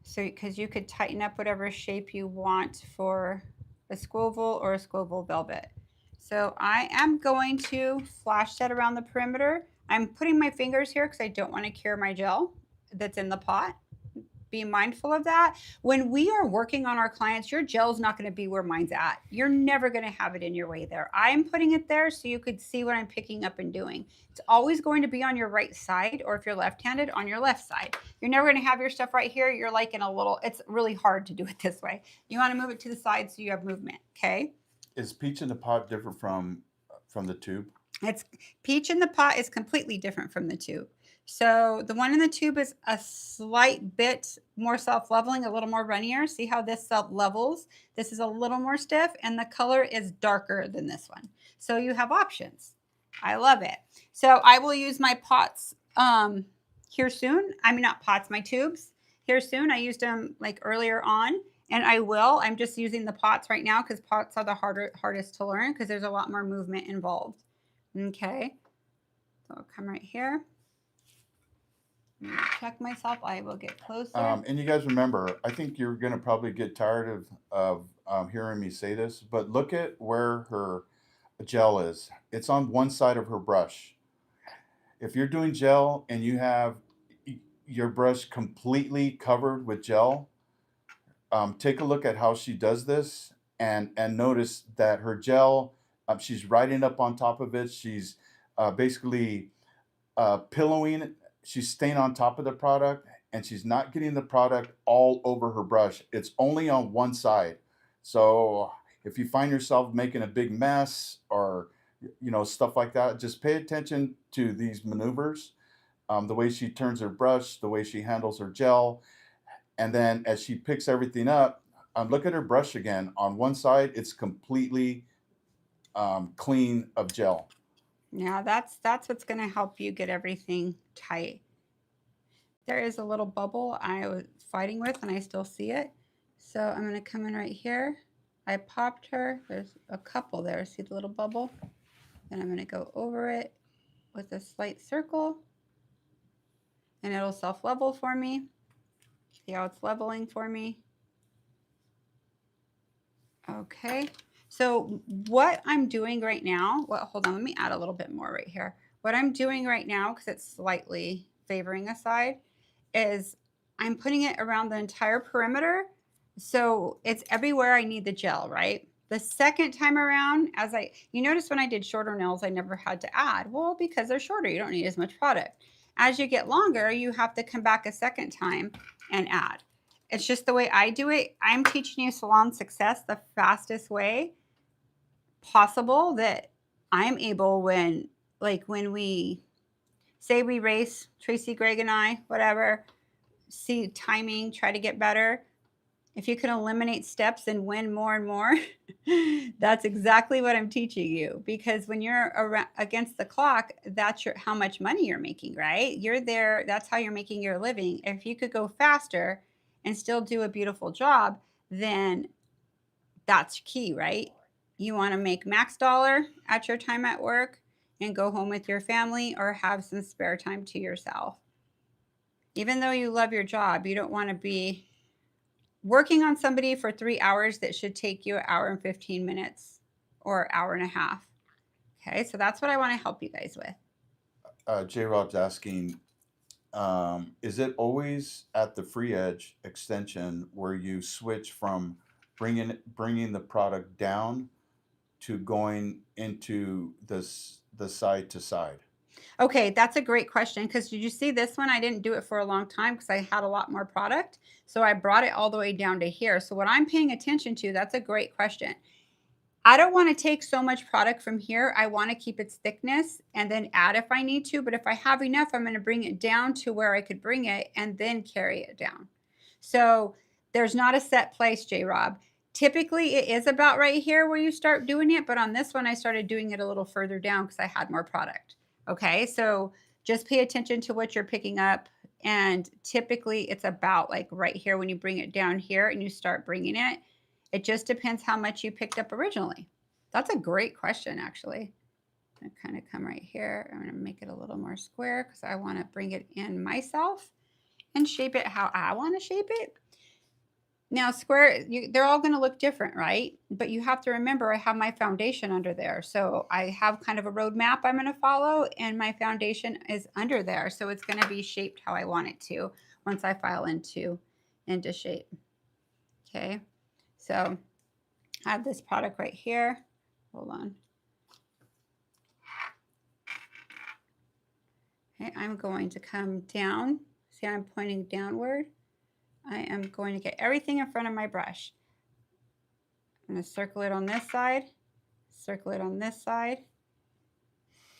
So, because you could tighten up whatever shape you want for a Squoval or a Squoval velvet. So I am going to flash set around the perimeter. I'm putting my fingers here because I don't want to cure my gel that's in the pot. Be mindful of that. When we are working on our clients, your gel's not going to be where mine's at. You're never going to have it in your way there. I'm putting it there so you could see what I'm picking up and doing. It's always going to be on your right side, or if you're left-handed, on your left side. You're never going to have your stuff right here. You're like in a little, it's really hard to do it this way. You want to move it to the side so you have movement, okay? Is peach in the pot different from the tube? It's peach in the pot is completely different from the tube. So the one in the tube is a slight bit more self-leveling, a little more runnier. See how this self-levels? This is a little more stiff and the color is darker than this one. So you have options. I love it. So I will use my pots here soon. I mean, not pots, my tubes here soon. I used them like earlier on and I will. I'm just using the pots right now because pots are the hardest to learn because there's a lot more movement involved. Okay, so I'll come right here. Check myself. I will get closer. And you guys remember, I think you're gonna probably get tired of hearing me say this, but look at where her gel is. It's on one side of her brush. If you're doing gel and you have your brush completely covered with gel, take a look at how she does this and notice that her gel, she's riding up on top of it. She's basically pillowing, she's staying on top of the product and she's not getting the product all over her brush. It's only on one side. So if you find yourself making a big mess or stuff like that, just pay attention to these maneuvers, the way she turns her brush, the way she handles her gel, and then as she picks everything up, look at her brush again. On one side, it's completely clean of gel. Yeah, that's what's going to help you get everything tight. There is a little bubble I was fighting with and I still see it. So I'm going to come in right here. I popped her. There's a couple there. See the little bubble? And I'm going to go over it with a slight circle. And it'll self-level for me. See how it's leveling for me? Okay. So what I'm doing right now, well, hold on, let me add a little bit more right here. What I'm doing right now, because it's slightly favoring a side, is I'm putting it around the entire perimeter. So it's everywhere I need the gel, right? The second time around, you notice when I did shorter nails, I never had to add. Well, because they're shorter, you don't need as much product. As you get longer, you have to come back a second time and add. It's just the way I do it. I'm teaching you salon success the fastest way possible that I'm able when we say we race, Tracy, Greg, and I, whatever, see timing, try to get better. If you can eliminate steps and win more and more, that's exactly what I'm teaching you. Because when you're against the clock, that's how much money you're making, right? You're there. That's how you're making your living. If you could go faster and still do a beautiful job, then that's key, right? You want to make max dollar at your time at work and go home with your family or have some spare time to yourself. Even though you love your job, you don't want to be working on somebody for 3 hours that should take you 1 hour and 15 minutes or 1 hour and a half. Okay, so that's what I want to help you guys with. J-Rob's asking, is it always at the free edge extension where you switch from bringing the product down to going into the side to side? Okay, that's a great question because did you see this one? I didn't do it for a long time because I had a lot more product. So I brought it all the way down to here. So what I'm paying attention to, that's a great question. I don't want to take so much product from here. I want to keep its thickness and then add if I need to. But if I have enough, I'm going to bring it down to where I could bring it and then carry it down. So there's not a set place, J-Rob. Typically, it is about right here where you start doing it. But on this one, I started doing it a little further down because I had more product. Okay, so just pay attention to what you're picking up. And typically, it's about like right here when you bring it down here and you start bringing it. It just depends how much you picked up originally. That's a great question, actually. I'm kind of come right here. I'm going to make it a little more square because I want to bring it in myself and shape it how I want to shape it. Now, square, they're all going to look different, right? But you have to remember I have my foundation under there. So I have kind of a roadmap I'm going to follow, and my foundation is under there. So it's going to be shaped how I want it to once I file into shape. Okay. So I have this product right here. Hold on. Okay, I'm going to come down. See, I'm pointing downward. I am going to get everything in front of my brush. I'm going to circle it on this side Circle it on this side.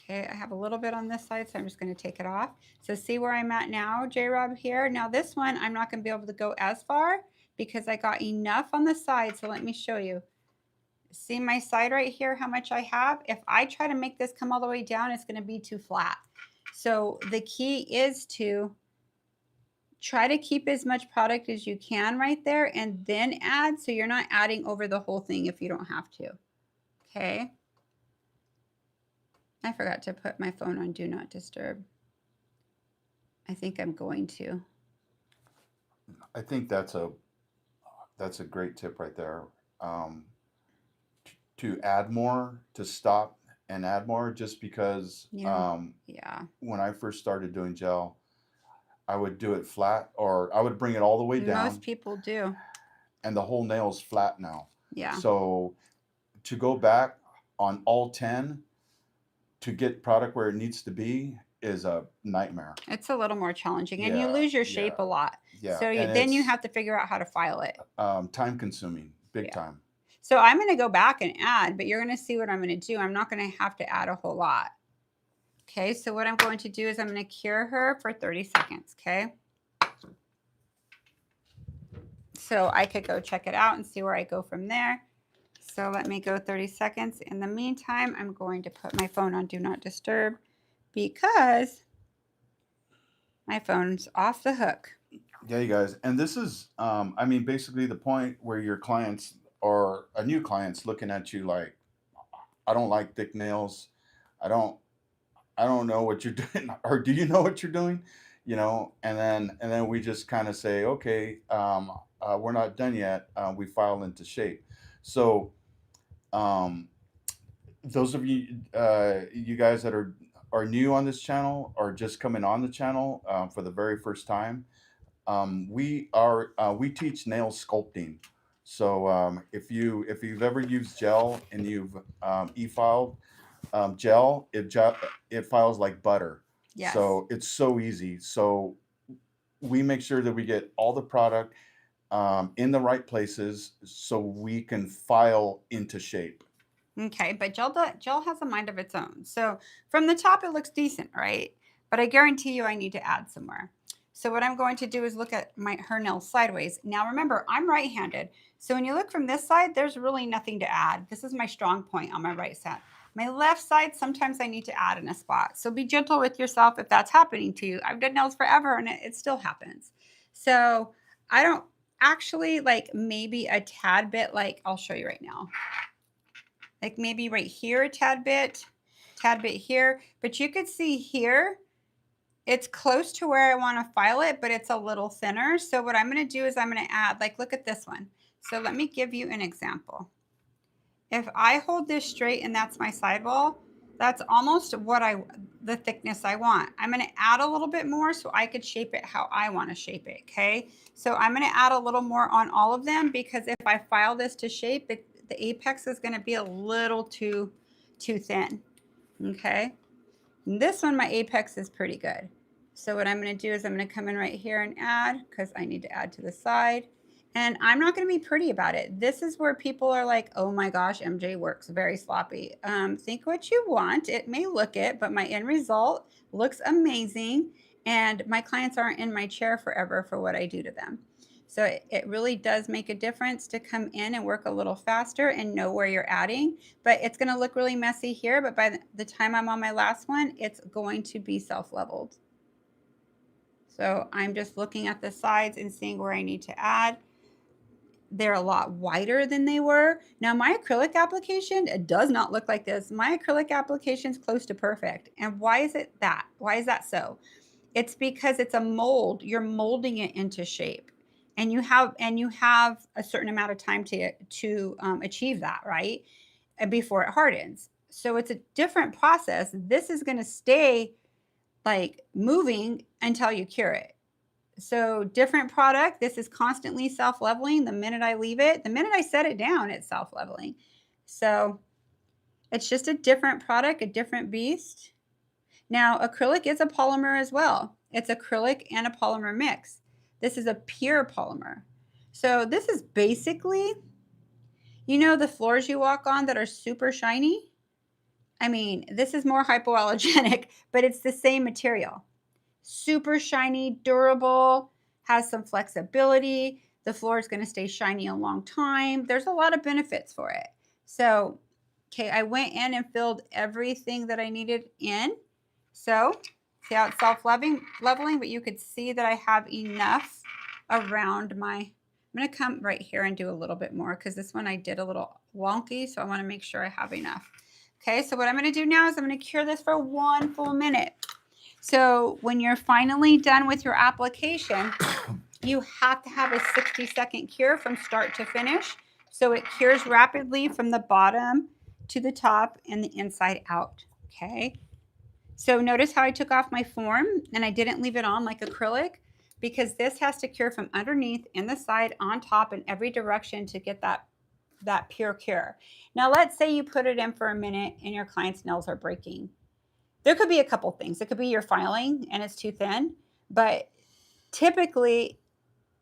Okay, I have a little bit on this side, so I'm just going to take it off. So see where I'm at now, J-Rob here. Now this one, I'm not going to be able to go as far because I got enough on the side. So let me show you. See my side right here, how much I have? If I try to make this come all the way down, it's going to be too flat. So the key is to try to keep as much product as you can right there and then add, so you're not adding over the whole thing if you don't have to. Okay. I forgot to put my phone on Do Not Disturb. I think I'm going to. I think that's a great tip right there. To add more, to stop and add more, just because Yeah. when I first started doing gel, I would do it flat, or I would bring it all the way down, Most people do. and the whole nail's flat now. Yeah. So to go back on all 10 to get product where it needs to be is a nightmare. It's a little more challenging, and you Yeah, lose your shape yeah, a lot. yeah. So And then you it's have to figure out how to file it. time consuming, big Yeah. time. So I'm going to go back and add, but you're going to see what I'm going to do. I'm not going to have to add a whole lot. Okay, so what I'm going to do is I'm going to cure her for 30 seconds, okay? So I could go check it out and see where I go from there. So let me go 30 seconds. In the meantime, I'm going to put my phone on Do Not Disturb because my phone's off the hook. Yeah, you guys. And this is, I mean, basically the point where your clients or a new client's looking at you like, I don't like thick nails. I don't know what you're doing, or do you know what you're doing? You know, and then we just kind of say, okay, we're not done yet. We file into shape. So those of you you guys that are new on this channel or just coming on the channel for the very first time, we teach nail sculpting. So if you've ever used gel and you've e-filed gel, it files like butter. Yes. So it's so easy. So we make sure that we get all the product in the right places so we can file into shape. Okay, but gel has a mind of its own. So from the top, it looks decent, right? But I guarantee you I need to add some more. So what I'm going to do is look at her nails sideways. Now remember, I'm right-handed. So when you look from this side, there's really nothing to add. This is my strong point on my right side. My left side, sometimes I need to add in a spot. So be gentle with yourself if that's happening to you. I've done nails forever and it still happens. So I don't actually, like, maybe a tad bit, like I'll show you right now. Like maybe right here a tad bit here. But you could see here, it's close to where I want to file it, but it's a little thinner. So what I'm going to do is I'm going to add, like, look at this one. So let me give you an example. If I hold this straight and that's my sidewall, that's almost the thickness I want. I'm going to add a little bit more so I could shape it how I want to shape it, okay? So I'm going to add a little more on all of them because if I file this to shape, the apex is going to be a little too thin, okay? And this one, my apex is pretty good. So what I'm going to do is I'm going to come in right here and add because I need to add to the side. And I'm not going to be pretty about it. This is where people are like, oh my gosh, MJ works very sloppy. Think what you want. It may look it, but my end result looks amazing. And my clients aren't in my chair forever for what I do to them. So it really does make a difference to come in and work a little faster and know where you're adding. But it's going to look really messy here. But by the time I'm on my last one, it's going to be self-leveled. So I'm just looking at the sides and seeing where I need to add. They're a lot wider than they were. Now my acrylic application, it does not look like this. My acrylic application is close to perfect. And why is it that? Why is that so? It's because it's a mold. You're molding it into shape. And you have a certain amount of time to achieve that, right? And before it hardens. So it's a different process. This is going to stay like moving until you cure it. So different product. This is constantly self-leveling. The minute I leave it, the minute I set it down, it's self-leveling. So it's just a different product, a different beast. Now, acrylic is a polymer as well. It's acrylic and a polymer mix. This is a pure polymer. So this is basically, You know the floors you walk on that are super shiny? I mean, this is more hypoallergenic, but it's the same material. Super shiny, durable, has some flexibility. The floor is going to stay shiny a long time. There's a lot of benefits for it. So, okay, I went in and filled everything that I needed in. So, see how it's self-leveling, but you could see that I have enough around my, I'm going to come right here and do a little bit more because this one I did a little wonky, so I want to make sure I have enough. Okay, so what I'm going to do now is I'm going to cure this for 1 full minute. So when you're finally done with your application, you have to have a 60-second cure from start to finish. So it cures rapidly from the bottom to the top and the inside out. Okay. So notice how I took off my form and I didn't leave it on like acrylic, because this has to cure from underneath, in the side, on top, in every direction to get that pure cure. Now, let's say you put it in for a minute and your client's nails are breaking. There could be a couple things. It could be your filing and it's too thin, but typically,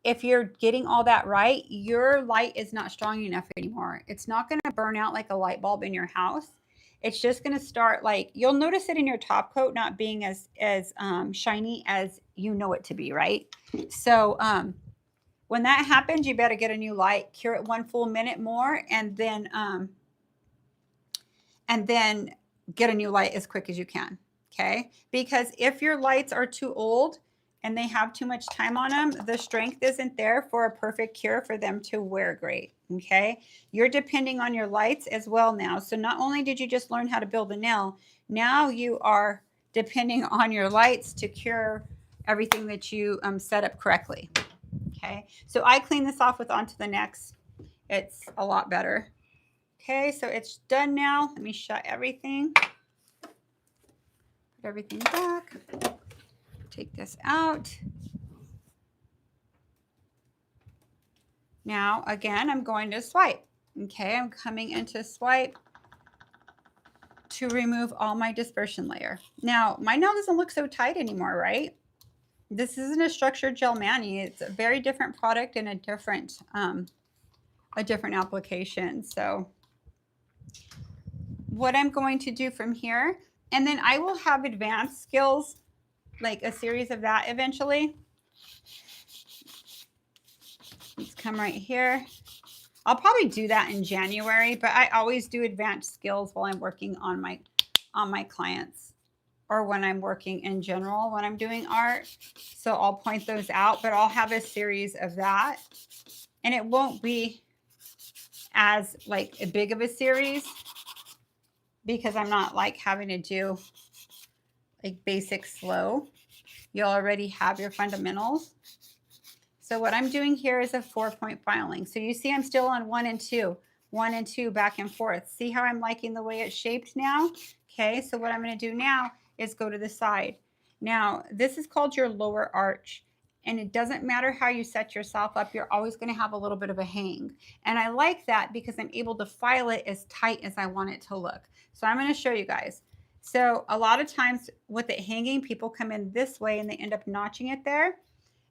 if you're getting all that right, your light is not strong enough anymore. It's not going to burn out like a light bulb in your house. It's just going to start, like, you'll notice it in your top coat not being as shiny as you know it to be, right? So when that happens, you better get a new light, cure it 1 full minute more, and then get a new light as quick as you can. Okay, because if your lights are too old and they have too much time on them, the strength isn't there for a perfect cure for them to wear great. Okay, you're depending on your lights as well now. So not only did you just learn how to build a nail, now you are depending on your lights to cure everything that you set up correctly. Okay, so I clean this off with onto the next. It's a lot better. Okay, so it's done now. Let me shut everything. Put everything back. Take this out. Now, again, I'm going to swipe. Okay, I'm coming into swipe to remove all my dispersion layer. Now, my nail doesn't look so tight anymore, right? This isn't a structured gel mani. It's a very different product and a different application. So what I'm going to do from here, and then I will have advanced skills, like a series of that eventually. Let's come right here. I'll probably do that in January, but I always do advanced skills while I'm working on my clients, or when I'm working in general when I'm doing art. So I'll point those out, but I'll have a series of that, and it won't be as like a big of a series because I'm not like having to do like basic slow. You'll already have your fundamentals. So what I'm doing here is a 4-point filing. So you see I'm still on 1 and 2, 1 and 2 back and forth. See how I'm liking the way it's shaped now? Okay, so what I'm going to do now is go to the side. Now, this is called your lower arch. And it doesn't matter how you set yourself up, you're always going to have a little bit of a hang. And I like that because I'm able to file it as tight as I want it to look. So I'm going to show you guys. So a lot of times with it hanging, people come in this way and they end up notching it there.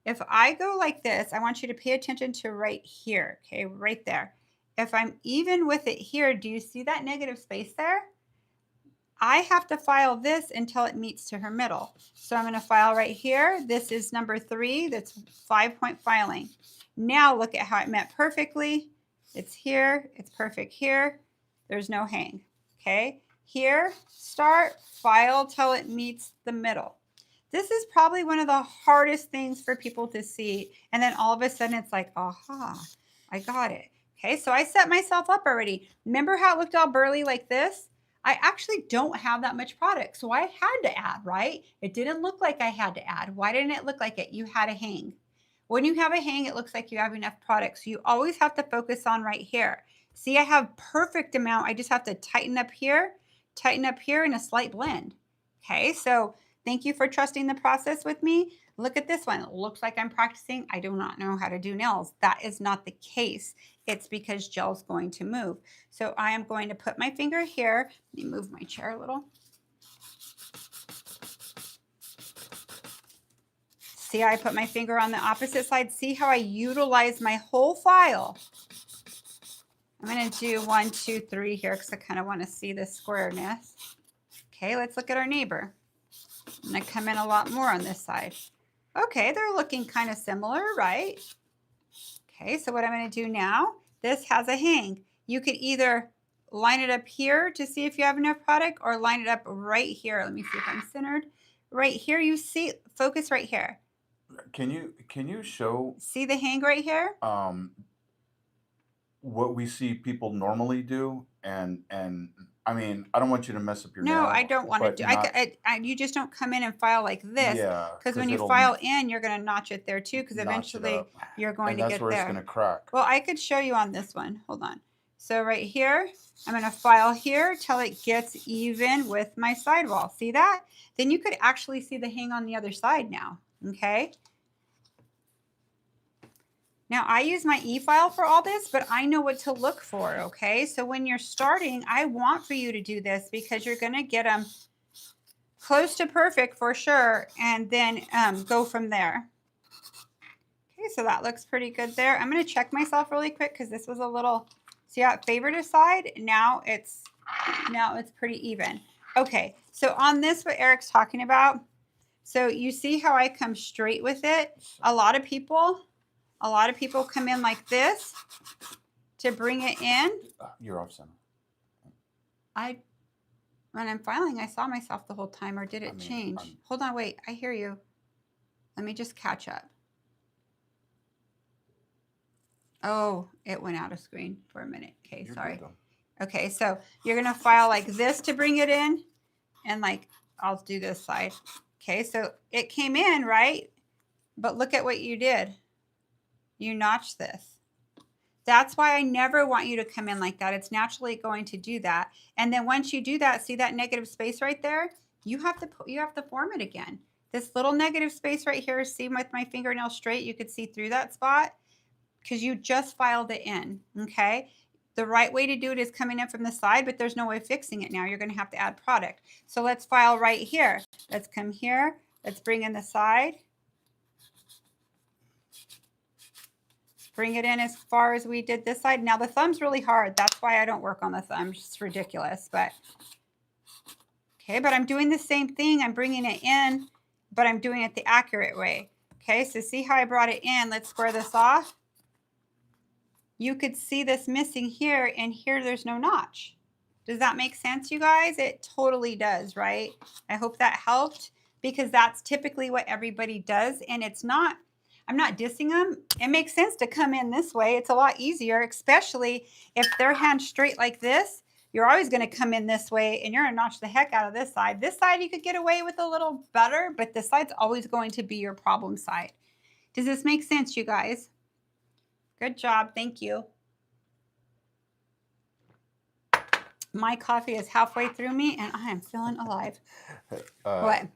If I go like this, I want you to pay attention to right here, okay, right there. If I'm even with it here, do you see that negative space there? I have to file this until it meets to her middle. So I'm going to file right here. This is number 3. That's 5-point filing. Now look at how it met perfectly. It's here. It's perfect here. There's no hang. Okay. Here, start, file till it meets the middle. This is probably one of the hardest things for people to see. And then all of a sudden it's like, aha, I got it. Okay. So I set myself up already. Remember how it looked all burly like this? I actually don't have that much product. So I had to add, right? It didn't look like I had to add. Why didn't it look like it? You had a hang. When you have a hang, it looks like you have enough product. So you always have to focus on right here. See, I have perfect amount. I just have to tighten up here, and a slight blend. Okay, so thank you for trusting the process with me. Look at this one. It looks like I'm practicing. I do not know how to do nails. That is not the case. It's because gel's going to move. So I am going to put my finger here. Let me move my chair a little. See how I put my finger on the opposite side? See how I utilize my whole file? I'm going to do 1, 2, 3 here because I kind of want to see the squareness. Okay, let's look at our neighbor. I'm going to come in a lot more on this side. Okay, they're looking kind of similar, right? Okay, so what I'm going to do now, this has a hang. You could either line it up here to see if you have enough product or line it up right here. Let me see if I'm centered. Right here, you see, focus right here. Can you show See the hang right here? what we see people normally do? And I mean, I don't want you to mess up your No, nail, I don't want to but do. not you just don't come in and file like this yeah, because when because you it'll file in, you're going to notch it there too because notch it eventually up, you're going and to that's get where it's there. gonna crack. Well, I could show you on this one. Hold on. So right here, I'm going to file here till it gets even with my sidewall. See that? Then you could actually see the hang on the other side now. Okay. Now I use my e-file for all this, but I know what to look for. Okay. So when you're starting, I want for you to do this because you're going to get them close to perfect for sure. And then go from there. Okay, so that looks pretty good there. I'm going to check myself really quick because this was a little, see how it favored a side? Now it's pretty even. Okay, so on this, what Eric's talking about, so you see how I come straight with it? A lot of people come in like this to bring it in. You're off center. When I'm filing, I saw myself the whole time, or did it change? Hold on, wait, I hear you. Let me just catch up. Oh, it went out of screen for a minute. Okay, You're sorry. good, Okay, so you're going to file like this to bring it in. And like, I'll do this side. Okay, so it came in, right? But look at what you did. You notched this. That's why I never want you to come in like that. It's naturally going to do that. And then once you do that, see that negative space right there? You have to form it again. This little negative space right here, see with my fingernail straight, you could see through that spot because you just filed it in, okay? The right way to do it is coming in from the side, but there's no way of fixing it now. You're going to have to add product. So let's file right here. Let's come here. Let's bring in the side. Bring it in as far as we did this side. Now the thumb's really hard. That's why I don't work on the thumb. It's ridiculous, but okay, but I'm doing the same thing. I'm bringing it in, but I'm doing it the accurate way. Okay, so see how I brought it in. Let's square this off. You could see this missing here, and here there's no notch. Does that make sense, you guys? It totally does, right? I hope that helped because that's typically what everybody does, and it's not, I'm not dissing them. It makes sense to come in this way. It's a lot easier, especially if they're hand straight like this. You're always going to come in this way, and you're going to notch the heck out of this side. This side you could get away with a little better, but this side's always going to be your problem side. Does this make sense, you guys? Good job. Thank you. My coffee is halfway through me, and I am feeling alive. What?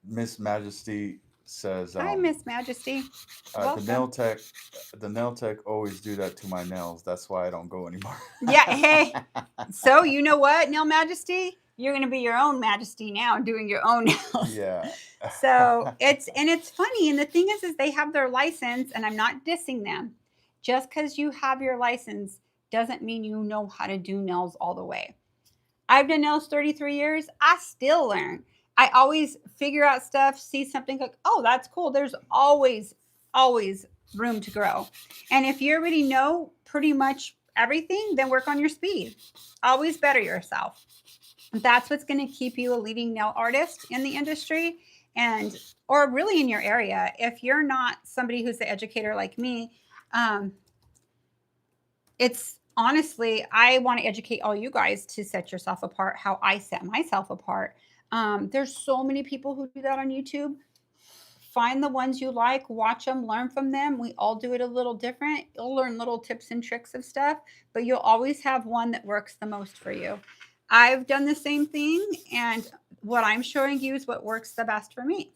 Miss Majesty says, Hi, Miss Majesty. the nail tech always do that to my nails. That's why I don't go anymore. Yeah. Hey. So you know what, Nail Majesty? You're going to be your own Majesty now, doing your own nails. Yeah. So it's funny. And the thing is they have their license, and I'm not dissing them. Just because you have your license doesn't mean you know how to do nails all the way. I've done nails 33 years. I still learn. I always figure out stuff, see something like, oh, that's cool. There's always room to grow. And if you already know pretty much everything, then work on your speed. Always better yourself. That's what's going to keep you a leading nail artist in the industry or really in your area. If you're not somebody who's the educator like me, it's honestly, I want to educate all you guys to set yourself apart, how I set myself apart. There's so many people who do that on YouTube. Find the ones you like, watch them, learn from them. We all do it a little different. You'll learn little tips and tricks of stuff, but you'll always have one that works the most for you. I've done the same thing, and what I'm showing you is what works the best for me.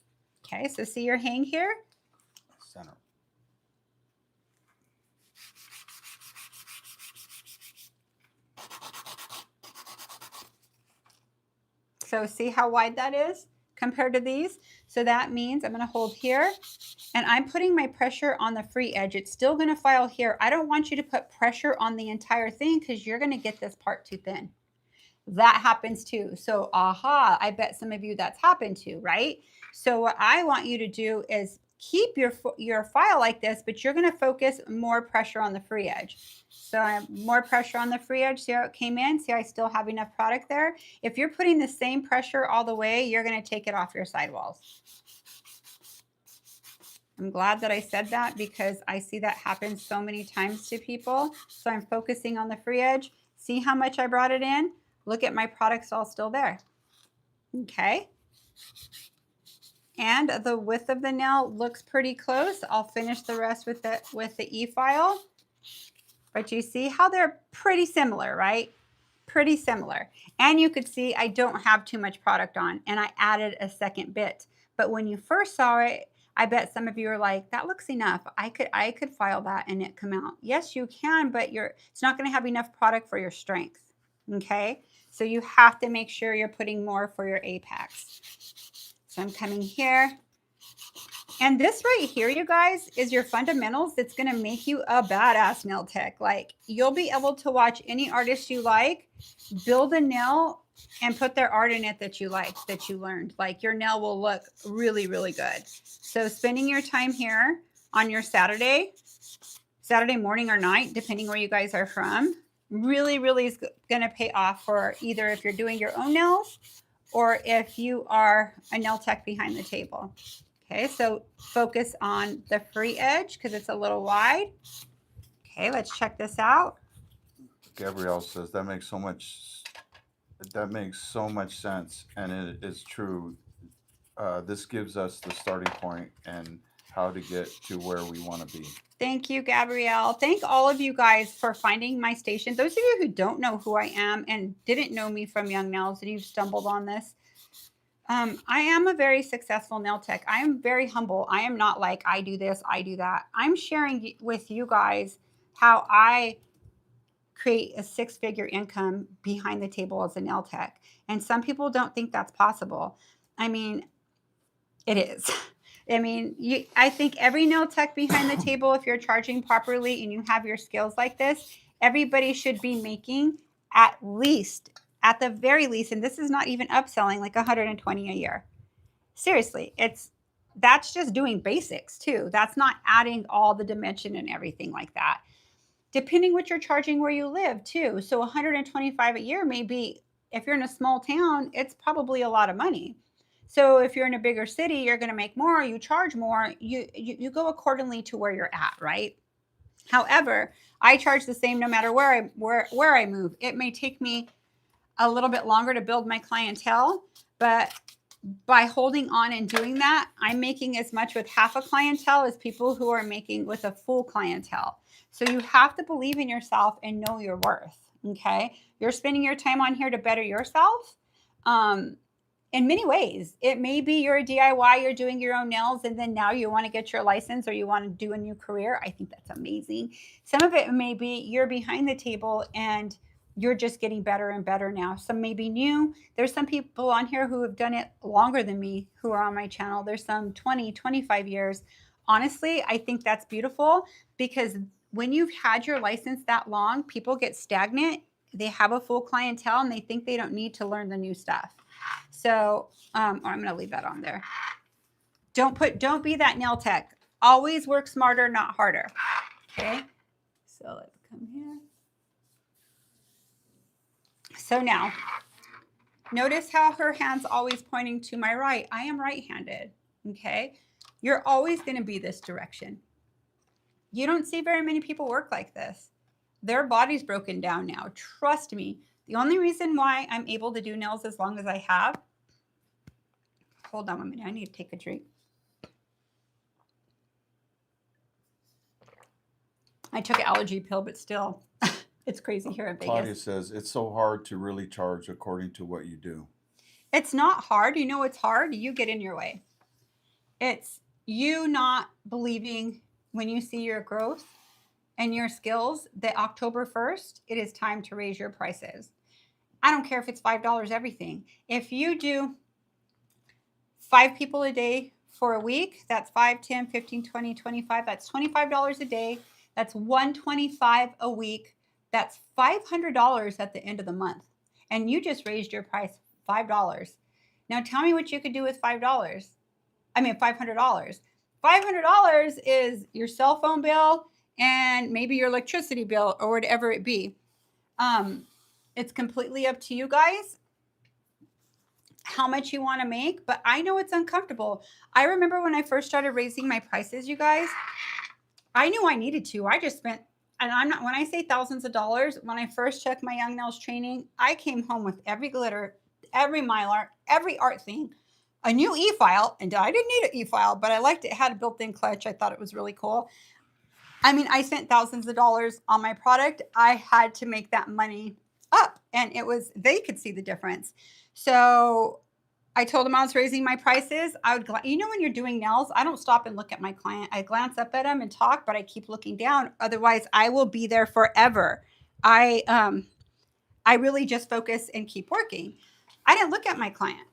Okay, so see your hang here? Center. So see how wide that is? compared to these. So that means I'm going to hold here and I'm putting my pressure on the free edge. It's still going to file here. I don't want you to put pressure on the entire thing because you're going to get this part too thin. That happens too. So, aha, I bet some of you that's happened to, right? So what I want you to do is keep your file like this, but you're going to focus more pressure on the free edge. So I have more pressure on the free edge. See how it came in? See how I still have enough product there? If you're putting the same pressure all the way, you're going to take it off your sidewalls. I'm glad that I said that because I see that happen so many times to people. So I'm focusing on the free edge. See how much I brought it in? Look at my products all still there. Okay. And the width of the nail looks pretty close. I'll finish the rest with the E-file. But you see how they're pretty similar, right? Pretty similar. And you could see I don't have too much product on and I added a second bit. But when you first saw it, I bet some of you are like, that looks enough. I could file that and it come out. Yes, you can, but it's not going to have enough product for your strength. Okay. So you have to make sure you're putting more for your apex. So I'm coming here. And this right here, you guys, is your fundamentals that's going to make you a badass nail tech. Like you'll be able to watch any artist you like, build a nail and put their art in it that you like, that you learned. Like your nail will look really, really good. So spending your time here on your Saturday morning or night, depending where you guys are from, really, really is going to pay off for either if you're doing your own nails or if you are a nail tech behind the table. Okay, so focus on the free edge because it's a little wide. Okay, let's check this out. Gabrielle says that makes so much sense, and it is true. This gives us the starting point and how to get to where we want to be. Thank you, Gabrielle. Thank all of you guys for finding my station. Those of you who don't know who I am and didn't know me from Young Nails and you've stumbled on this, I am a very successful nail tech. I am very humble. I am not like, I do this, I do that. I'm sharing with you guys how I create a six-figure income behind the table as a nail tech. And some people don't think that's possible. I mean, it is. I mean, I think every nail tech behind the table, if you're charging properly and you have your skills like this, everybody should be making at the very least, and this is not even upselling, like 120 a year. Seriously, that's just doing basics too. That's not adding all the dimension and everything like that. Depending what you're charging where you live too. So 125 a year may be, if you're in a small town, it's probably a lot of money. So if you're in a bigger city, you're going to make more, you charge more, you go accordingly to where you're at, right? However, I charge the same no matter where I move. It may take me a little bit longer to build my clientele, but by holding on and doing that, I'm making as much with half a clientele as people who are making with a full clientele. So you have to believe in yourself and know your worth, okay? You're spending your time on here to better yourself in many ways. It may be you're a DIY, you're doing your own nails, and then now you want to get your license or you want to do a new career. I think that's amazing. Some of it may be you're behind the table and you're just getting better and better now. Some may be new. There's some people on here who have done it longer than me who are on my channel. There's some 20, 25 years. Honestly, I think that's beautiful because when you've had your license that long, people get stagnant. They have a full clientele and they think they don't need to learn the new stuff. So I'm going to leave that on there. Don't be that nail tech. Always work smarter, not harder. Okay. So let's come here. So now, notice how her hand's always pointing to my right. I am right-handed, okay? You're always going to be this direction. You don't see very many people work like this. Their body's broken down now. Trust me. The only reason why I'm able to do nails as long as I have, hold on a minute, I need to take a drink. I took an allergy pill, but still. It's crazy here in Vegas. Claudia says it's so hard to really charge according to what you do. It's not hard. You know what's hard? You get in your way. It's you not believing when you see your growth and your skills that October 1st, it is time to raise your prices. I don't care if it's $5 everything. If you do 5 people a day for a week. That's 5, 10, 15, 20, 25. That's $25 a day. That's $125 a week. That's $500 at the end of the month. And you just raised your price $5. Now tell me what you could do with $5. I mean, $500. $500 is your cell phone bill and maybe your electricity bill or whatever it be. It's completely up to you guys how much you want to make, but I know it's uncomfortable. I remember when I first started raising my prices, you guys, I knew I needed to. I just spent, and I'm not, when I say thousands of dollars, when I first took my Young Nails training, I came home with every glitter, every mylar, every art thing, a new e-file, and I didn't need an e-file, but I liked it. It had a built-in clutch. I thought it was really cool. I mean, I spent thousands of dollars on my product. I had to make that money up, and it was, they could see the difference. So I told them I was raising my prices. I would, you know, when you're doing nails, I don't stop and look at my client. I glance up at them and talk, but I keep looking down. Otherwise, I will be there forever. I really just focus and keep working. I didn't look at my client.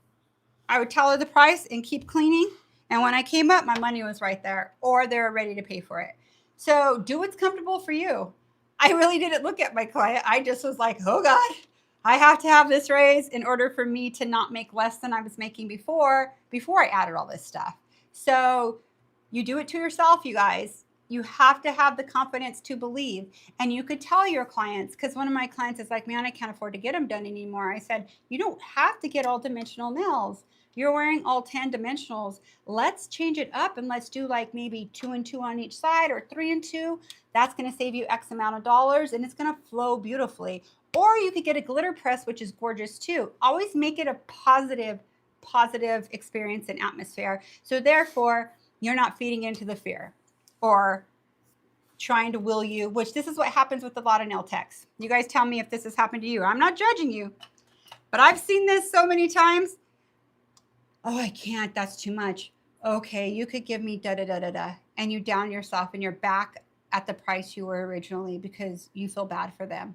I would tell her the price and keep cleaning. And when I came up, my money was right there, or they're ready to pay for it. So do what's comfortable for you. I really didn't look at my client. I just was like, oh God, I have to have this raise in order for me to not make less than I was making before I added all this stuff. So you do it to yourself, you guys. You have to have the confidence to believe. And you could tell your clients, because one of my clients is like, man, I can't afford to get them done anymore. I said, you don't have to get all dimensional nails. You're wearing all 10 dimensionals. Let's change it up and let's do like maybe 2 and 2 on each side or 3 and 2. That's going to save you X amount of dollars and it's going to flow beautifully. Or you could get a glitter press, which is gorgeous too. Always make it a positive experience and atmosphere. So therefore, you're not feeding into the fear or trying to will you, which this is what happens with a lot of nail techs. You guys tell me if this has happened to you. I'm not judging you, but I've seen this so many times. Oh, I can't. That's too much. Okay, you could give me da da da da da. And you down yourself and you're back at the price you were originally because you feel bad for them.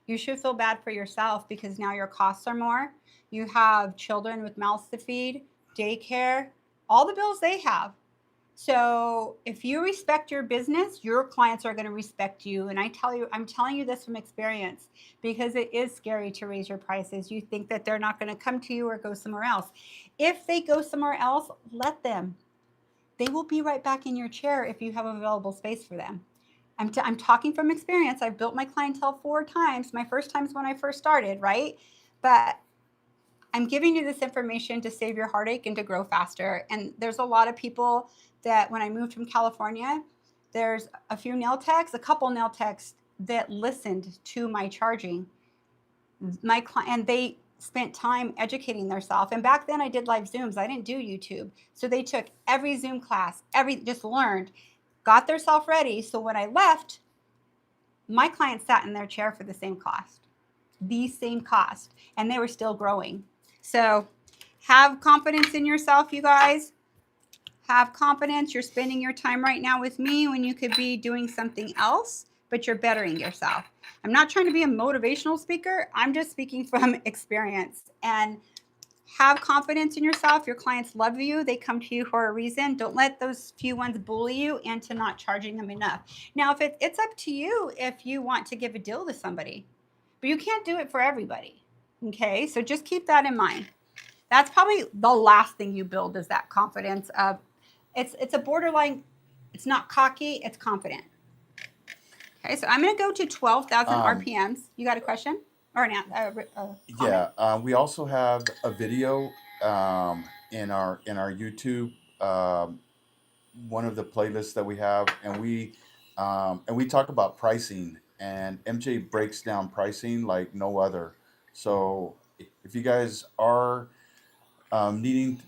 You should feel bad for yourself because now your costs are more. You have children with mouths to feed, daycare, all the bills they have. So if you respect your business, your clients are going to respect you. And I'm telling you this from experience because it is scary to raise your prices. You think that they're not going to come to you or go somewhere else. If they go somewhere else, let them. They will be right back in your chair if you have available space for them. I'm talking from experience. I've built my clientele 4 times. My first time's when I first started, right? But I'm giving you this information to save your heartache and to grow faster. And there's a lot of people that when I moved from California, there's a couple nail techs that listened to my charging. My client, and they spent time educating themselves. And back then I did live Zooms. I didn't do YouTube. So they took every Zoom class, just learned, got themselves ready. So when I left, my clients sat in their chair for the same cost, and they were still growing. So have confidence in yourself, you guys. Have confidence. You're spending your time right now with me when you could be doing something else, but you're bettering yourself. I'm not trying to be a motivational speaker. I'm just speaking from experience. And have confidence in yourself. Your clients love you. They come to you for a reason. Don't let those few ones bully you into not charging them enough. Now, if it's up to you if you want to give a deal to somebody, but you can't do it for everybody. Okay, so just keep that in mind. That's probably the last thing you build is that confidence of, it's a borderline, it's not cocky, it's confident. Okay, so I'm going to go to 12,000 RPMs. You got a question? Or an comment? Yeah, we also have a video in our YouTube, one of the playlists that we have, and we talk about pricing, and MJ breaks down pricing like no other. So if you guys are needing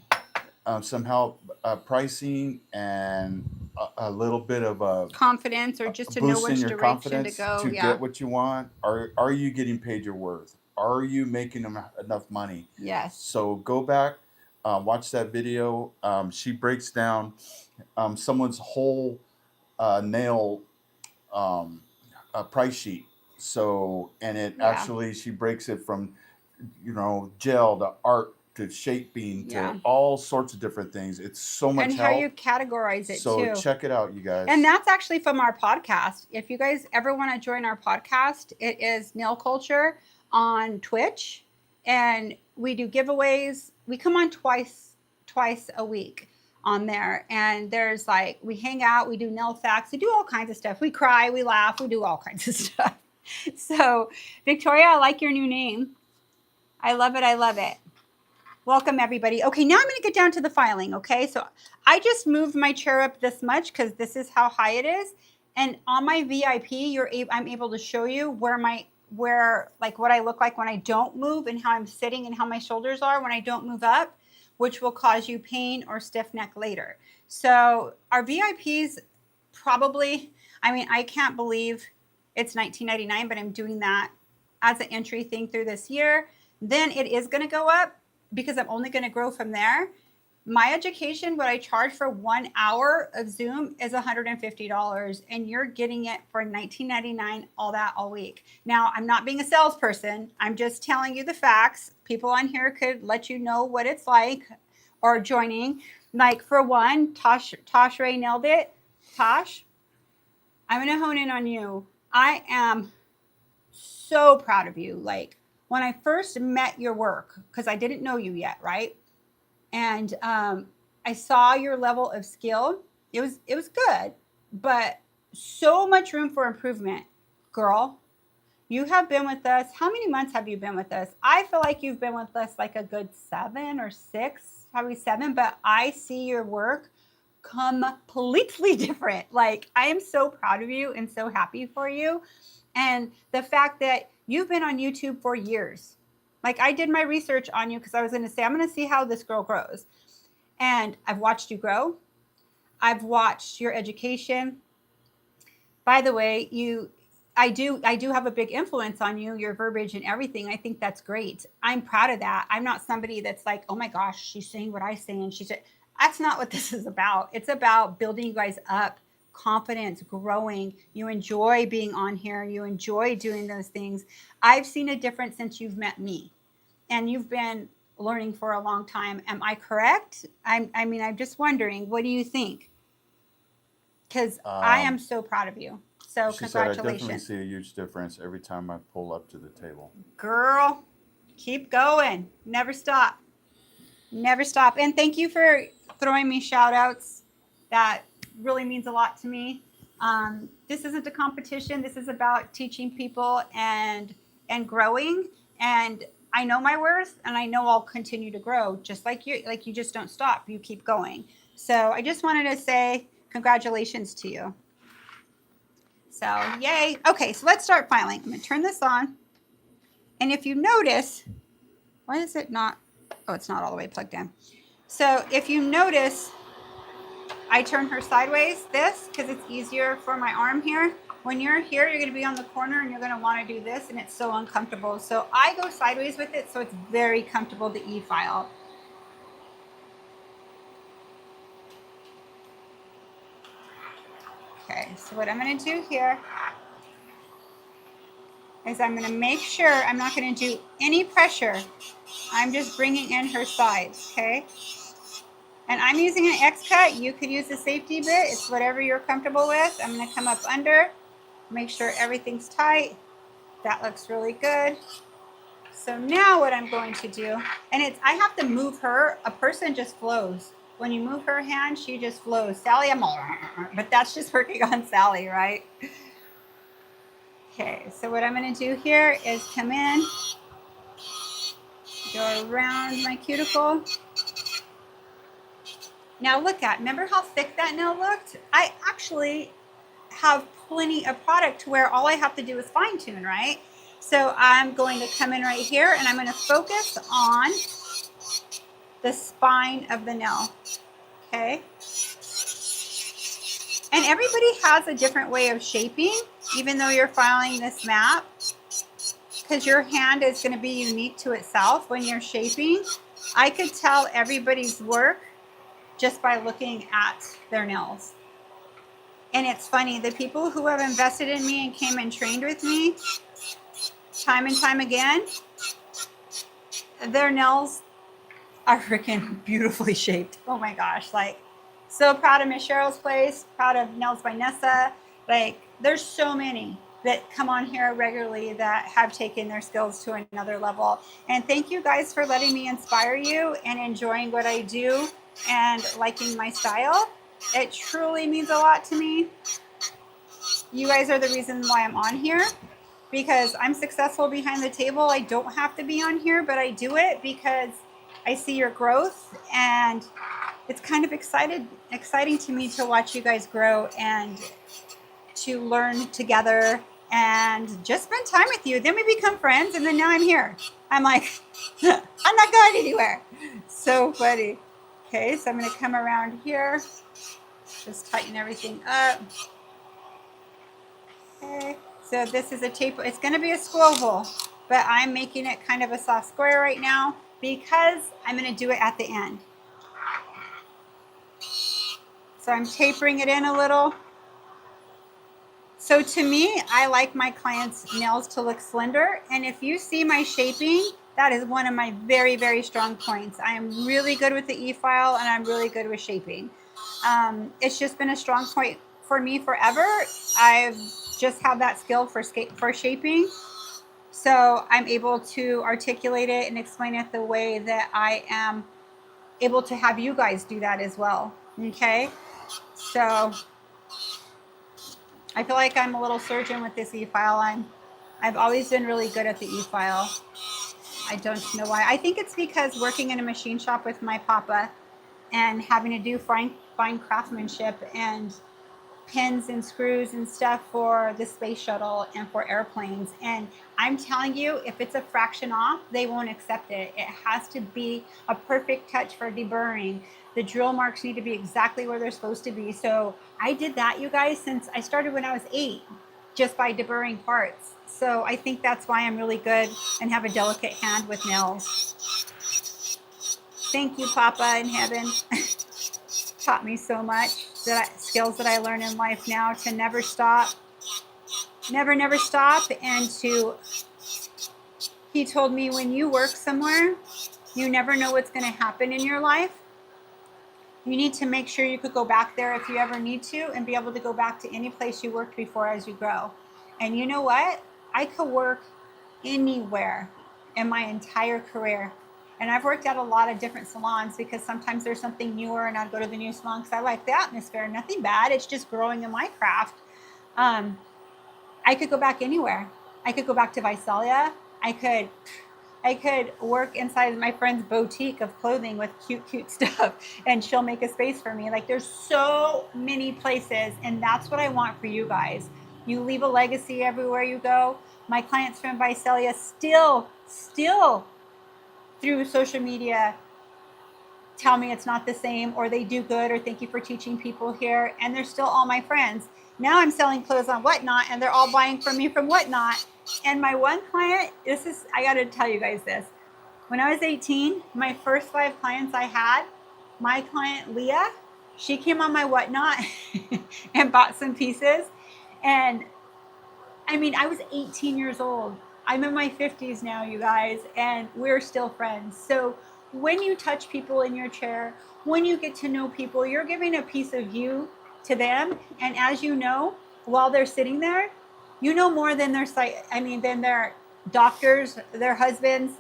some help pricing and a little bit of a Confidence or just to know boost in which your direction to confidence go. to Yeah. get what you want, are you getting paid your worth? Are you making enough money? Yes. So go back, watch that video. She breaks down someone's whole nail price sheet. So, and it Yeah. actually, she breaks it from, gel to art to shaping to Yeah. all sorts of different things. It's so much And how you help. categorize it So too. check it out, you guys. And that's actually from our podcast. If you guys ever want to join our podcast, it is Nail Culture on Twitch, and we do giveaways. We come on twice a week on there, and there's like, we hang out, we do nail facts, we do all kinds of stuff. We cry, we laugh, we do all kinds of stuff. So Victoria, I like your new name. I love it. I love it. Welcome, everybody. Okay, now I'm going to get down to the filing, okay? So I just moved my chair up this much because this is how high it is. And on my VIP, I'm able to show you like what I look like when I don't move and how I'm sitting and how my shoulders are when I don't move up, which will cause you pain or stiff neck later. So our VIPs probably, I mean, I can't believe it's $19.99, but I'm doing that as an entry thing through this year. Then it is going to go up, because I'm only going to grow from there. My education, what I charge for 1 hour of Zoom is $150, and you're getting it for $19.99, all week. Now, I'm not being a salesperson. I'm just telling you the facts. People on here could let you know what it's like, or joining. Like for one, Tosh Ray nailed it. Tosh, I'm going to hone in on you. I am so proud of you. Like, when I first met your work, because I didn't know you yet, right? And I saw your level of skill. It was good, but so much room for improvement. Girl, you have been with us. How many months have you been with us? I feel like you've been with us like a good 7 or 6, probably 7, but I see your work completely different. Like, I am so proud of you and so happy for you. And the fact that you've been on YouTube for years. Like, I did my research on you because I was going to say, I'm going to see how this girl grows. And I've watched you grow. I've watched your education. By the way, I do have a big influence on you, your verbiage and everything. I think that's great. I'm proud of that. I'm not somebody that's like, oh my gosh, she's saying what I say, and that's not what this is about. It's about building you guys up, confidence, growing. You enjoy being on here. You enjoy doing those things. I've seen a difference since you've met me, and you've been learning for a long time. Am I correct? I'm just wondering, what do you think? Because I am so proud of you. So She said, I definitely congratulations. see a huge difference every time I pull up to the table. Girl, keep going. Never stop. Never stop. And thank you for throwing me shout outs. That really means a lot to me. This isn't a competition. This is about teaching people and growing. And I know my worth, and I know I'll continue to grow, just like you. Like, you just don't stop. You keep going. So I just wanted to say congratulations to you. So yay. Okay, so let's start filing. I'm going to turn this on. And if you notice, why is it not? Oh, it's not all the way plugged in. So if you notice, I turn her sideways, because it's easier for my arm here. When you're here, you're going to be on the corner, and you're going to want to do this, and it's so uncomfortable. So I go sideways with it, so it's very comfortable to e-file. Okay, so what I'm going to do here is I'm going to make sure I'm not going to do any pressure. I'm just bringing in her sides, okay? And I'm using an X-cut. You could use a safety bit. It's whatever you're comfortable with. I'm going to come up under, make sure everything's tight. That looks really good. So now what I'm going to do, and I have to move her. A person just flows. When you move her hand, she just flows. Sally, I'm all, but that's just working on Sally, right? Okay, so what I'm going to do here is come in, go around my cuticle. Now remember how thick that nail looked? I actually have plenty of product to where all I have to do is fine tune, right? So I'm going to come in right here, and I'm going to focus on the spine of the nail, okay? And everybody has a different way of shaping, even though you're filing this map, because your hand is going to be unique to itself when you're shaping. I could tell everybody's work just by looking at their nails. And it's funny, the people who have invested in me and came and trained with me time and time again, their nails are freaking beautifully shaped. Oh my gosh, like so proud of Miss Cheryl's place, proud of Nails by Nessa. Like there's so many that come on here regularly that have taken their skills to another level. And thank you guys for letting me inspire you and enjoying what I do and liking my style. It truly means a lot to me. You guys are the reason why I'm on here, because I'm successful behind the table. I don't have to be on here, but I do it because I see your growth, and it's kind of exciting to me to watch you guys grow and to learn together and just spend time with you. Then we become friends, and then now I'm here. I'm like, I'm not going anywhere. So funny. Okay, so I'm going to come around here, just tighten everything up. Okay, so this is a tape. It's going to be a Squoval, but I'm making it kind of a soft square right now because I'm going to do it at the end. So I'm tapering it in a little. So to me, I like my clients' nails to look slender. And if you see my shaping, that is one of my very, very strong points. I am really good with the E-file, and I'm really good with shaping. It's just been a strong point for me forever. I've just have that skill for shaping. So I'm able to articulate it and explain it the way that I am able to have you guys do that as well. Okay, so I feel like I'm a little surgeon with this E-file. I've always been really good at the E-file. I don't know why. I think it's because working in a machine shop with my papa and having to do fine craftsmanship and pins and screws and stuff for the space shuttle and for airplanes. And I'm telling you, if it's a fraction off, they won't accept it. It has to be a perfect touch for deburring. The drill marks need to be exactly where they're supposed to be. So I did that, you guys, since I started when I was 8, just by deburring parts. So I think that's why I'm really good and have a delicate hand with nails. Thank you, Papa in heaven. Taught me so much, skills that I learn in life now, to never stop, never stop. And he told me, when you work somewhere, you never know what's going to happen in your life. You need to make sure you could go back there if you ever need to, and be able to go back to any place you worked before as you grow. And you know what? I could work anywhere in my entire career. And I've worked at a lot of different salons because sometimes there's something newer, and I'd go to the new salon because I like the atmosphere. Nothing bad. It's just growing in my craft. I could go back anywhere. I could go back to Visalia. I could work inside my friend's boutique of clothing with cute stuff, and she'll make a space for me. Like, there's so many places, and that's what I want for you guys. You leave a legacy everywhere you go. My clients from Visalia still through social media tell me it's not the same, or they do good, or thank you for teaching people here, and they're still all my friends. Now I'm selling clothes on Whatnot, and they're all buying from me from Whatnot. And my one client, I got to tell you guys this. When I was 18, my first 5 clients I had, my client Leah, she came on my Whatnot and bought some pieces. And I mean, I was 18 years old. I'm in my 50s now, you guys, and we're still friends. So when you touch people in your chair, when you get to know people, you're giving a piece of you to them. And as you know, while they're sitting there, you know more than than their doctors, their husbands.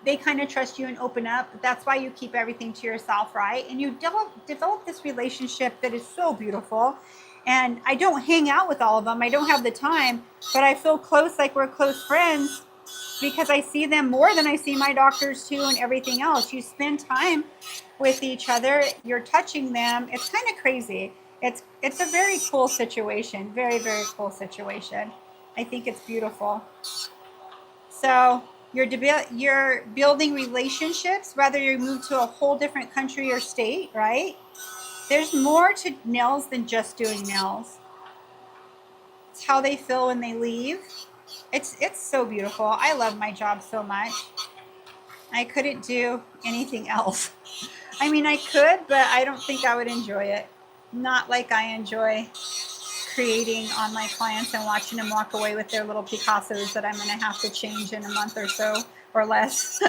They kind of trust you and open up. That's why you keep everything to yourself, right? And you develop this relationship that is so beautiful. And I don't hang out with all of them. I don't have the time, but I feel close, like we're close friends, because I see them more than I see my doctors too, and everything else. You spend time with each other. You're touching them. It's kind of crazy. It's a very cool situation. Very, very cool situation. I think it's beautiful. So you're building relationships, whether you move to a whole different country or state, right? There's more to nails than just doing nails. It's how they feel when they leave. It's so beautiful. I love my job so much. I couldn't do anything else. I mean, I could, but I don't think I would enjoy it. Not like I enjoy creating on my clients and watching them walk away with their little Picassos that I'm going to have to change in a month or so or less.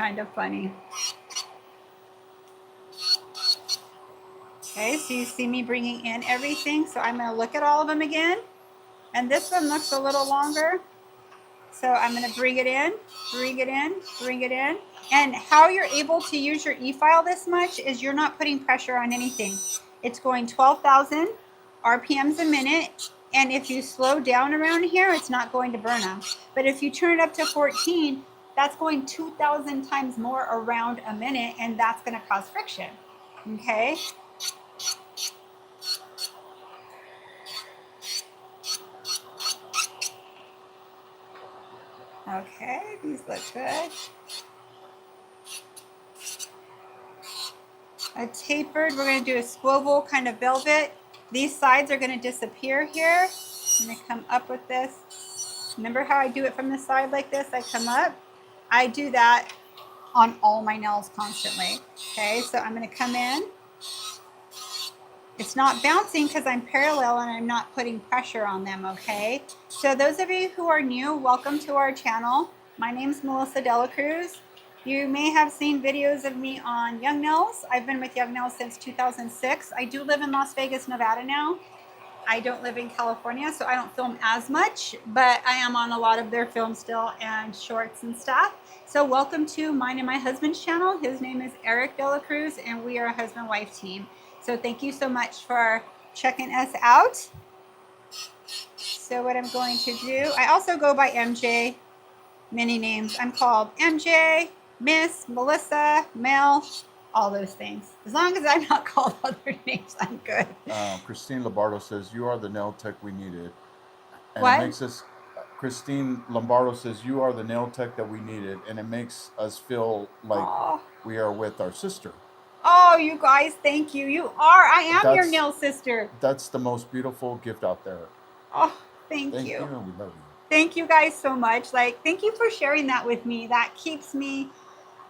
kind of funny. Okay, so you see me bringing in everything. So I'm going to look at all of them again. And this one looks a little longer. So I'm going to bring it in, bring it in, bring it in. And how you're able to use your e-file this much is you're not putting pressure on anything. It's going 12,000 RPMs a minute. And if you slow down around here, it's not going to burn them. But if you turn it up to 14, that's going 2,000 times more around a minute, and that's going to cause friction. Okay? Okay, these look good. A tapered, we're going to do a squoval kind of velvet. These sides are going to disappear here. I'm going to come up with this. Remember how I do it from the side like this? I come up. I do that on all my nails constantly. Okay, so I'm going to come in. It's not bouncing because I'm parallel and I'm not putting pressure on them, okay? So those of you who are new, welcome to our channel. My name's Melissa Dela Cruz. You may have seen videos of me on Young Nails. I've been with Young Nails since 2006. I do live in Las Vegas, Nevada now. I don't live in California, so I don't film as much, but I am on a lot of their film still and shorts and stuff. So welcome to mine and my husband's channel. His name is Eric Dela Cruz, and we are a husband-wife team. So thank you so much for checking us out. So what I'm going to do, I also go by MJ, many names. I'm called MJ, Miss, Melissa, Mel, all those things. As long as I'm not called other names, I'm good. Christine Lombardo says, you are the nail tech we needed. And What? it makes us, Christine Lombardo says, you are the nail tech that we needed. And it makes us feel like we are with our sister. Oh, you guys, thank you. You are. I am your nail sister. That's the most beautiful gift out there. Oh, thank you. Thank you, and we love you. Thank you guys so much. Like, thank you for sharing that with me. That keeps me,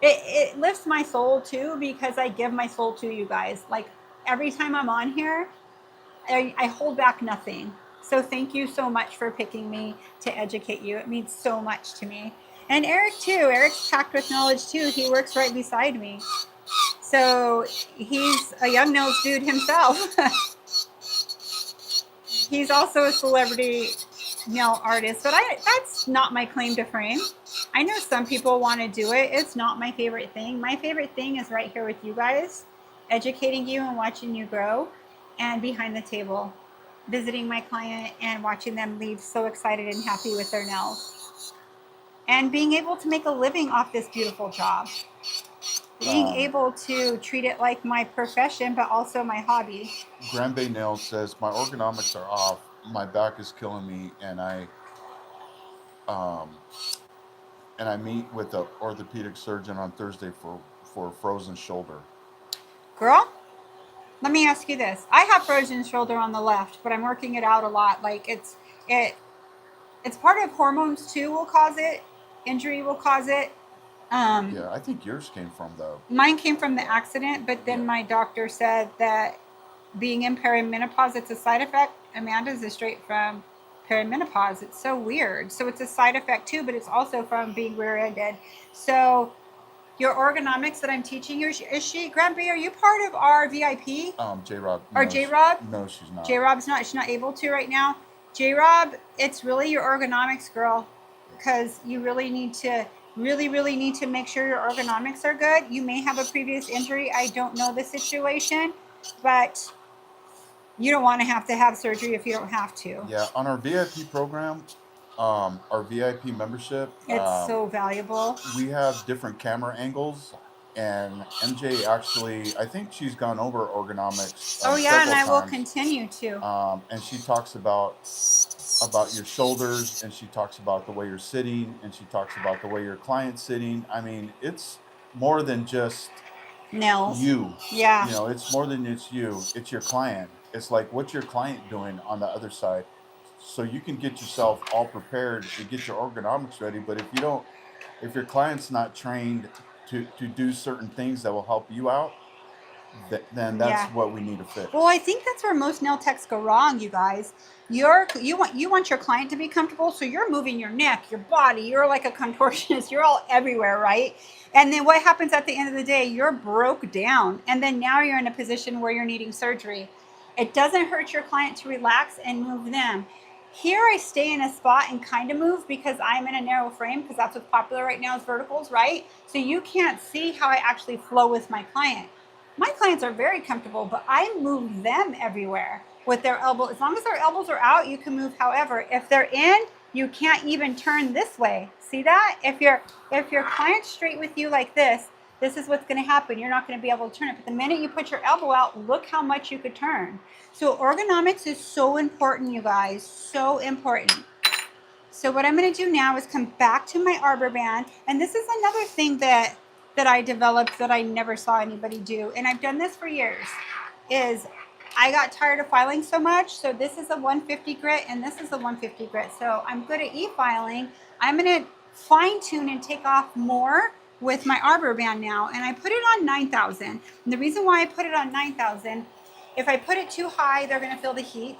it lifts my soul too, because I give my soul to you guys. Like, every time I'm on here, I hold back nothing. So thank you so much for picking me to educate you. It means so much to me. And Eric too. Eric's packed with knowledge too. He works right beside me. So he's a Young Nails dude himself. He's also a celebrity nail artist, but that's not my claim to fame. I know some people want to do it. It's not my favorite thing. My favorite thing is right here with you guys, educating you and watching you grow, and behind the table, visiting my client and watching them leave so excited and happy with their nails. And being able to make a living off this beautiful job. Being able to treat it like my profession, but also my hobby. Grand Bay Nails says, my ergonomics are off. My back is killing me, and I meet with an orthopedic surgeon on Thursday for a frozen shoulder. Girl, let me ask you this. I have frozen shoulder on the left, but I'm working it out a lot. Like it's part of hormones too will cause it. Injury will cause it. Yeah, I think yours came from mine came from the accident, but then my doctor said that being in perimenopause, it's a side effect. Amanda's is straight from perimenopause. It's so weird. So it's a side effect too, but it's also from being rear-ended. So your ergonomics that I'm teaching you, is she, Grandby, are you part of our VIP? J-Rob. Or J-Rob? No, she's not. J-Rob's not, she's not able to right now. J-Rob, it's really your ergonomics, girl, because you really need to really need to make sure your ergonomics are good. You may have a previous injury. I don't know the situation, but you don't want to have surgery if you don't have to. Yeah, on our VIP program, our VIP membership, it's so valuable. We have different camera angles, and MJ actually, I think she's gone over ergonomics. Oh yeah, and I will times. continue to. And she talks about your shoulders, and she talks about the way you're sitting, and she talks about the way your client's sitting. I mean, it's more than just nails. You. Yeah. You know, it's more than it's you. It's your client. It's like, what's your client doing on the other side? So you can get yourself all prepared to get your ergonomics ready. But if your client's not trained to do certain things that will help you out, then that's Yeah. what we need to fix. Well, I think that's where most nail techs go wrong, you guys. You want your client to be comfortable, so you're moving your neck, your body, you're like a contortionist, you're all everywhere, right? And then what happens at the end of the day? You're broke down, and then now you're in a position where you're needing surgery. It doesn't hurt your client to relax and move them. Here I stay in a spot and kind of move because I'm in a narrow frame, because that's what's popular right now is verticals, right? So you can't see how I actually flow with my client. My clients are very comfortable, but I move them everywhere with their elbow. As long as their elbows are out, you can move however. If they're in, you can't even turn this way. See that? If your client's straight with you like this is what's going to happen. You're not going to be able to turn it. But the minute you put your elbow out, look how much you could turn. So ergonomics is so important, you guys. So important. So what I'm going to do now is come back to my arbor band. And this is another thing that I developed that I never saw anybody do. And I've done this for years, is I got tired of filing so much. So this is a 150 grit and this is a 150 grit. So I'm good at e-filing. I'm going to fine tune and take off more with my arbor band now. And I put it on 9,000. And the reason why I put it on 9,000, if I put it too high, they're going to feel the heat.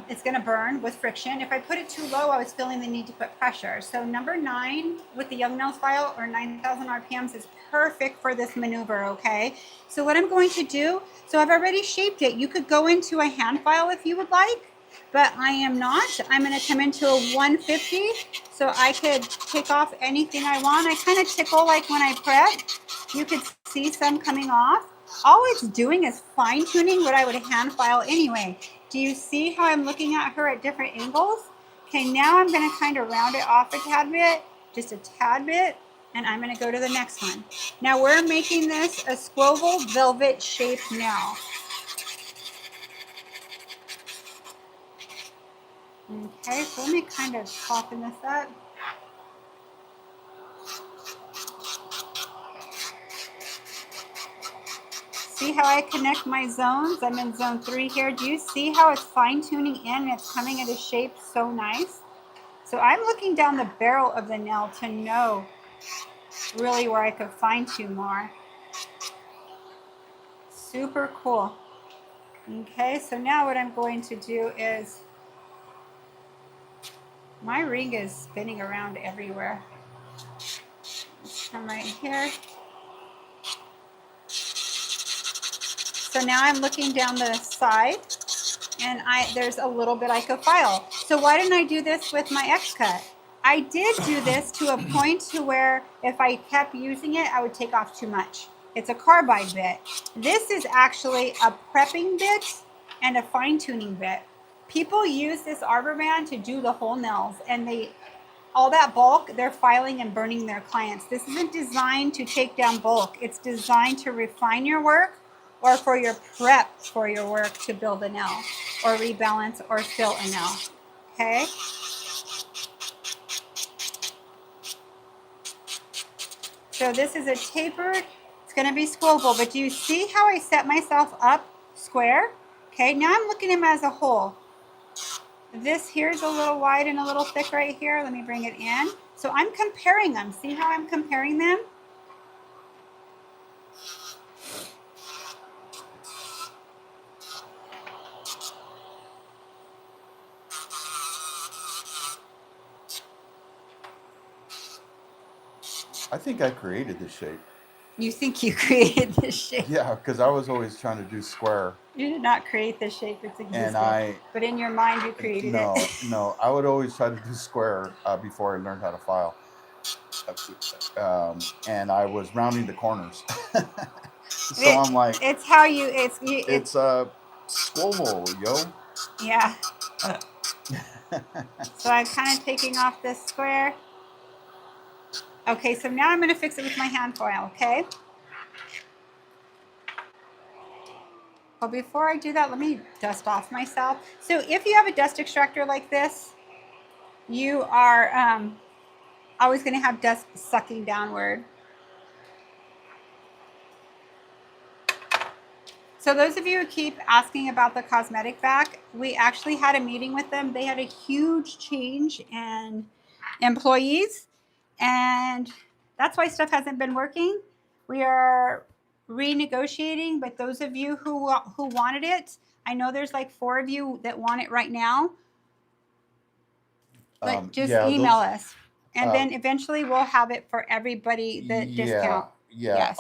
It's going to burn with friction. If I put it too low, I was feeling the need to put pressure. So number 9 with the Young Nails file, or 9,000 RPMs, is perfect for this maneuver, okay? So what I'm going to do, so I've already shaped it. You could go into a hand file if you would like, but I am not. I'm going to come into a 150, so I could take off anything I want. I kind of tickle like when I prep. You could see some coming off. All it's doing is fine tuning what I would hand file anyway. Do you see how I'm looking at her at different angles? Okay, now I'm going to kind of round it off a tad bit, just a tad bit, and I'm going to go to the next one. Now we're making this a Squoval velvet shape now. Okay, so let me kind of soften this up. See how I connect my zones? I'm in zone 3 here. Do you see how it's fine tuning in and it's coming at a shape so nice? So I'm looking down the barrel of the nail to know really where I could fine tune more. Super cool. Okay, so now what I'm going to do is, my ring is spinning around everywhere. Let's come right here. So now I'm looking down the side, and there's a little bit I could file. So why didn't I do this with my X-cut? I did do this to a point to where if I kept using it, I would take off too much. It's a carbide bit. This is actually a prepping bit and a fine-tuning bit. People use this arbor band to do the whole nails, and all that bulk, they're filing and burning their clients. This isn't designed to take down bulk. It's designed to refine your work, or for your prep for your work to build a nail, or rebalance, or fill a nail. Okay? So this is a tapered, it's going to be Squoval, but do you see how I set myself up square? Okay, now I'm looking at them as a whole. This here's a little wide and a little thick right here. Let me bring it in. So I'm comparing them. See how I'm comparing them? I think I created this shape. You think you created this shape? Yeah, because I was always trying to do square. You did not create this shape. It's existed. But in your mind, you created it. No. I would always try to do square before I learned how to file. And I was rounding the corners. So I'm like, it's how you, it's Squoval, yo. Yeah. So I'm kind of taking off this square. Okay, so now I'm going to fix it with my hand foil, okay? But before I do that, let me dust off myself. So if you have a dust extractor like this, you are always going to have dust sucking downward. So those of you who keep asking about the cosmetic vac, we actually had a meeting with them. They had a huge change in employees, and that's why stuff hasn't been working. We are renegotiating, but those of you who wanted it, I know there's like 4 of you that want it right now, but just Yeah, email those, us. And uh, then eventually we'll have it for everybody, the yeah, discount. yeah. Yes.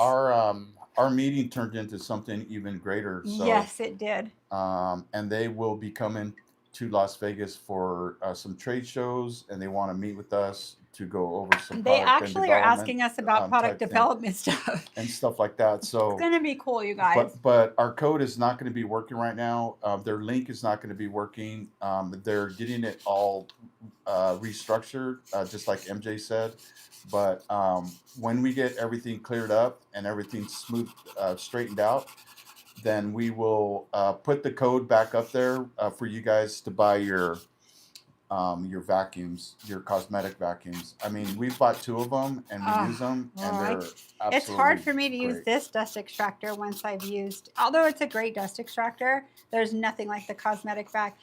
Our meeting turned into something even greater. So, Yes, it did. and they will be coming to Las Vegas for some trade shows, and they want to meet with us to go over some They product and actually are development asking us about product type thing development stuff. and stuff like that. It's So, going to be cool, you guys. but our code is not going to be working right now. Their link is not going to be working. They're getting it all restructured, just like MJ said. But when we get everything cleared up and everything smooth, straightened out, then we will put the code back up there for you guys to buy your vacuums, your cosmetic vacuums. I mean, we've bought 2 of them and we use them, and they're absolutely It's hard for me to use great. this dust extractor once I've used, although it's a great dust extractor, there's nothing like the cosmetic vac.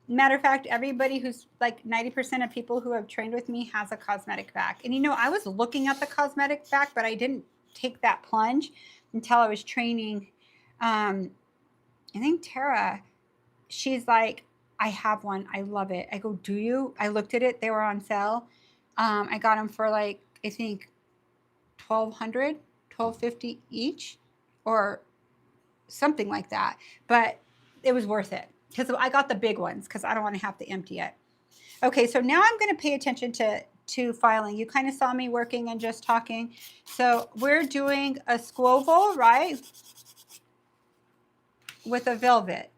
Matter of fact, everybody who's like 90% of people who have trained with me has a cosmetic vac. And I was looking at the cosmetic vac, but I didn't take that plunge until I was training. I think Tara, she's like, I have one. I love it. I go, do you? I looked at it. They were on sale. I got them for like, I think 1,200, 1,250 each or something like that. But it was worth it because I got the big ones because I don't want to have to empty it. Okay, so now I'm going to pay attention to filing. You kind of saw me working and just talking. So we're doing a Squoval, right? With a velvet.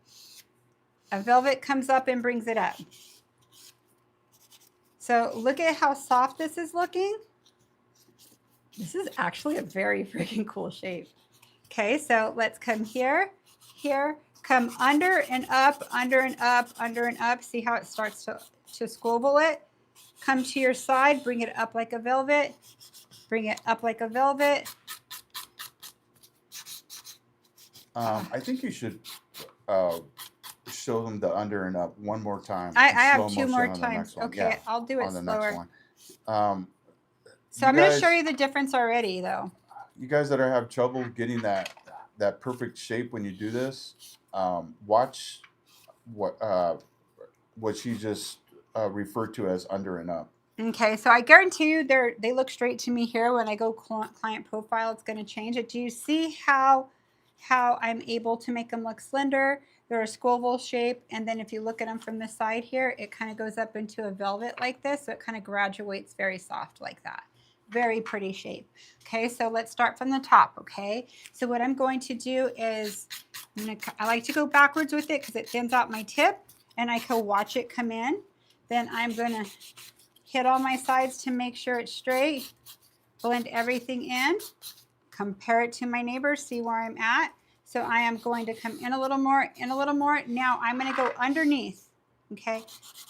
A velvet comes up and brings it up. So look at how soft this is looking. This is actually a very freaking cool shape. Okay, so let's come here, here, come under and up, under and up, under and up. See how it starts to squoval it? Come to your side, bring it up like a velvet, bring it up like a velvet. I think you should show them the under and up one more time. I in have slow 2 more motion on the times. next one. Okay, Yeah, I'll do it on the slower. next one. So You I'm going to show guys, you the difference already, though. you guys that are have trouble getting that perfect shape when you do this, watch what she just referred to as under and up. Okay, so I guarantee you they look straight to me here. When I go client profile, it's going to change it. Do you see how I'm able to make them look slender? They're a Squoval shape, and then if you look at them from the side here, it kind of goes up into a velvet like this, so it kind of graduates very soft like that. Very pretty shape. Okay, so let's start from the top, okay? So what I'm going to do is, I like to go backwards with it because it thins out my tip, and I can watch it come in. Then I'm going to hit all my sides to make sure it's straight, blend everything in, compare it to my neighbor, see where I'm at. So I am going to come in a little more, in a little more. Now I'm going to go underneath, okay?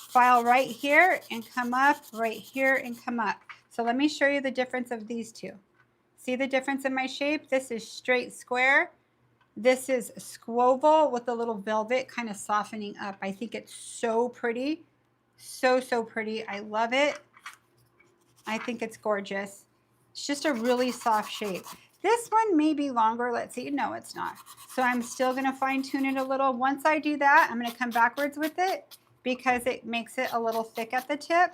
File right here and come up, right here and come up. So let me show you the difference of these two. See the difference in my shape? This is straight square. This is Squoval with a little velvet kind of softening up. I think it's so pretty. So, so pretty. I love it. I think it's gorgeous. It's just a really soft shape. This one may be longer. Let's see. No, it's not. So I'm still going to fine tune it a little. Once I do that, I'm going to come backwards with it because it makes it a little thick at the tip.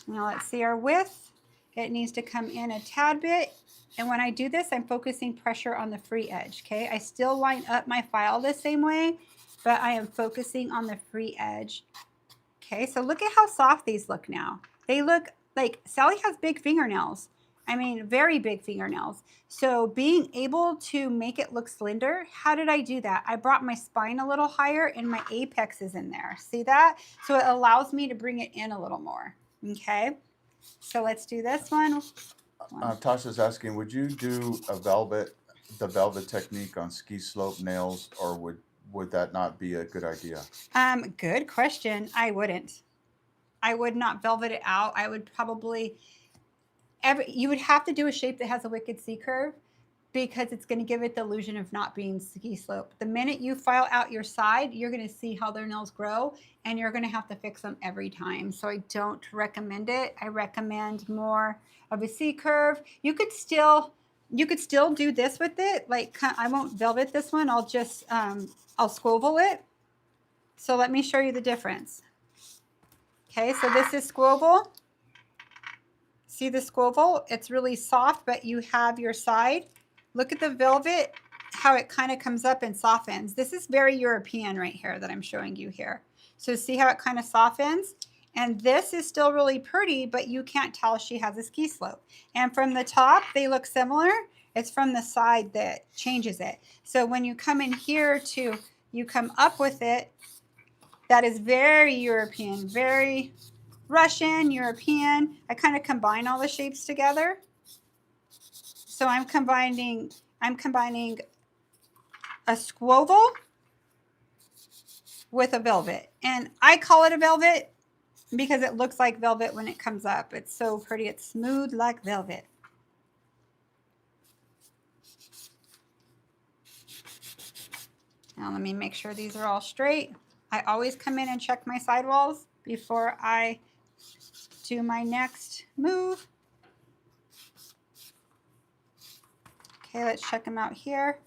Now let's see our width. It needs to come in a tad bit. And when I do this, I'm focusing pressure on the free edge, okay? I still line up my file the same way, but I am focusing on the free edge. Okay, so look at how soft these look now. They look like Sally has big fingernails. I mean, very big fingernails. So being able to make it look slender, how did I do that? I brought my spine a little higher and my apex is in there. See that? So it allows me to bring it in a little more, okay? So let's do this one. Tasha's asking, would you do the velvet technique on ski slope nails, or would that not be a good idea? Good question. I wouldn't. I would not velvet it out. I would probably you would have to do a shape that has a wicked C curve. because it's going to give it the illusion of not being ski slope. The minute you file out your side, you're going to see how their nails grow, and you're going to have to fix them every time. So I don't recommend it. I recommend more of a C curve. You could still do this with it. Like, I won't velvet this one. I'll just I'll squoval it. So let me show you the difference. Okay, so this is squoval. See the squoval? It's really soft, but you have your side. Look at the velvet, how it kind of comes up and softens. This is very European right here that I'm showing you here. So see how it kind of softens? And this is still really pretty, but you can't tell she has a ski slope. And from the top, they look similar. It's from the side that changes it. So when you come in here you come up with it, that is very European, very Russian, European. I kind of combine all the shapes together. So I'm combining a squoval with a velvet. And I call it a velvet because it looks like velvet when it comes up. It's so pretty. It's smooth like velvet. Now let me make sure these are all straight. I always come in and check my sidewalls before I do my next move. Okay, let's check them out here.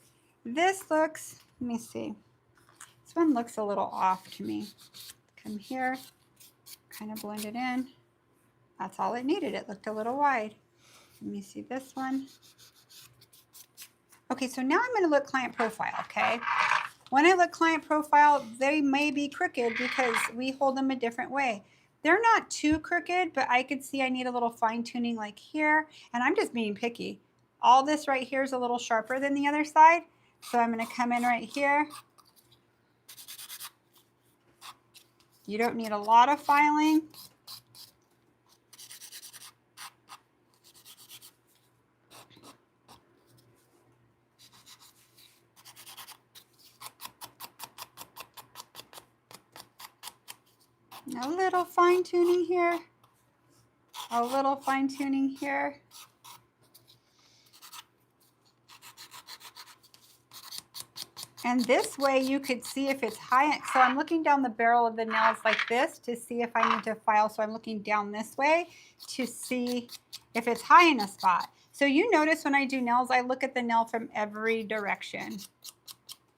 This looks, let me see. This one looks a little off to me. Come here, kind of blend it in. That's all it needed. It looked a little wide. Let me see this one. Okay, so now I'm going to look client profile, okay? When I look client profile, they may be crooked because we hold them a different way. They're not too crooked, but I could see I need a little fine tuning like here, and I'm just being picky. All this right here is a little sharper than the other side, so I'm going to come in right here. You don't need a lot of filing. A little fine tuning here. A little fine tuning here. And this way you could see if it's high. So I'm looking down the barrel of the nails like this to see if I need to file. So I'm looking down this way to see if it's high in a spot. So you notice when I do nails, I look at the nail from every direction.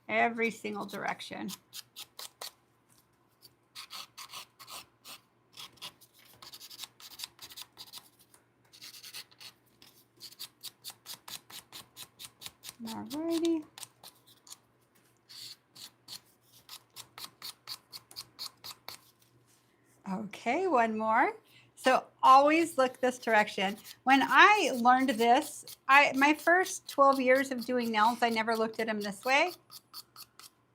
Every single direction. Alrighty. Okay, one more. So always look this direction. When I learned this, my first 12 years of doing nails, I never looked at them this way.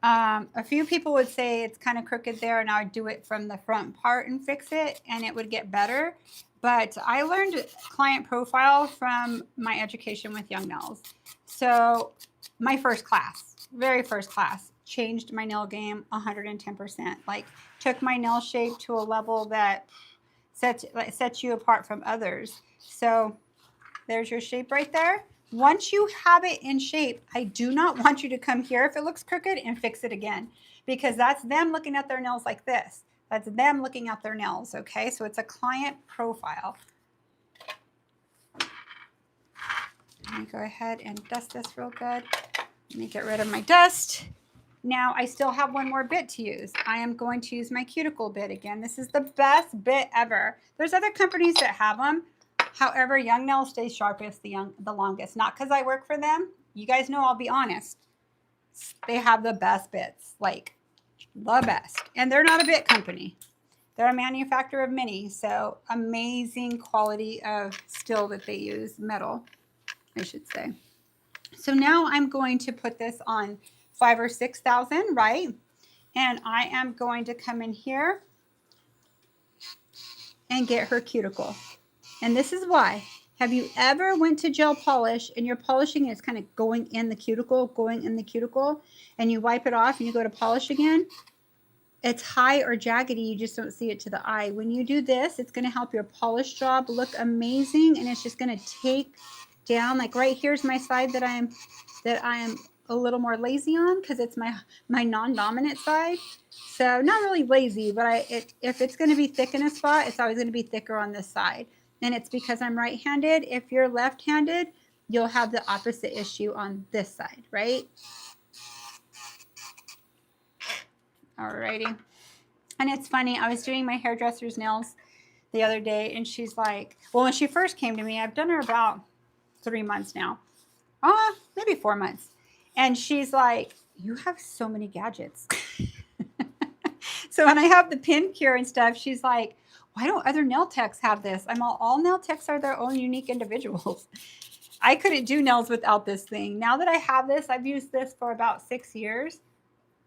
A few people would say it's kind of crooked there, and I would do it from the front part and fix it, and it would get better. But I learned client profile from my education with young nails. So my first class, very first class, changed my nail game 110%. Like, took my nail shape to a level that sets you apart from others. So there's your shape right there. Once you have it in shape, I do not want you to come here if it looks crooked and fix it again, because that's them looking at their nails like this. That's them looking at their nails, okay? So it's a client profile. Let me go ahead and dust this real good. Let me get rid of my dust. Now I still have one more bit to use. I am going to use my cuticle bit again. This is the best bit ever. There's other companies that have them. However, Young Nails stays sharpest the longest. Not because I work for them. You guys know I'll be honest. They have the best bits, like the best. And they're not a bit company. They're a manufacturer of many. So amazing quality of steel that they use, metal, I should say. So now I'm going to put this on 5,000 or 6,000, right? And I am going to come in here and get her cuticle. And this is why. Have you ever went to gel polish and you're polishing and it's kind of going in the cuticle, and you wipe it off and you go to polish again? It's high or jaggedy, you just don't see it to the eye. When you do this, it's going to help your polish job look amazing, and it's just going to down. Like right here's my side that I am a little more lazy on because it's my non-dominant side. So not really lazy, but if it's going to be thick in a spot, it's always going to be thicker on this side. And it's because I'm right-handed. If you're left-handed, you'll have the opposite issue on this side, right? Alrighty. And it's funny, I was doing my hairdresser's nails the other day, and she's like, well, when she first came to me, I've done her about 3 months now. Maybe 4 months. And she's like, you have so many gadgets. So when I have the pin cure and stuff, she's like, why don't other nail techs have this? I'm all nail techs are their own unique individuals. I couldn't do nails without this thing. Now that I have this, I've used this for about 6 years.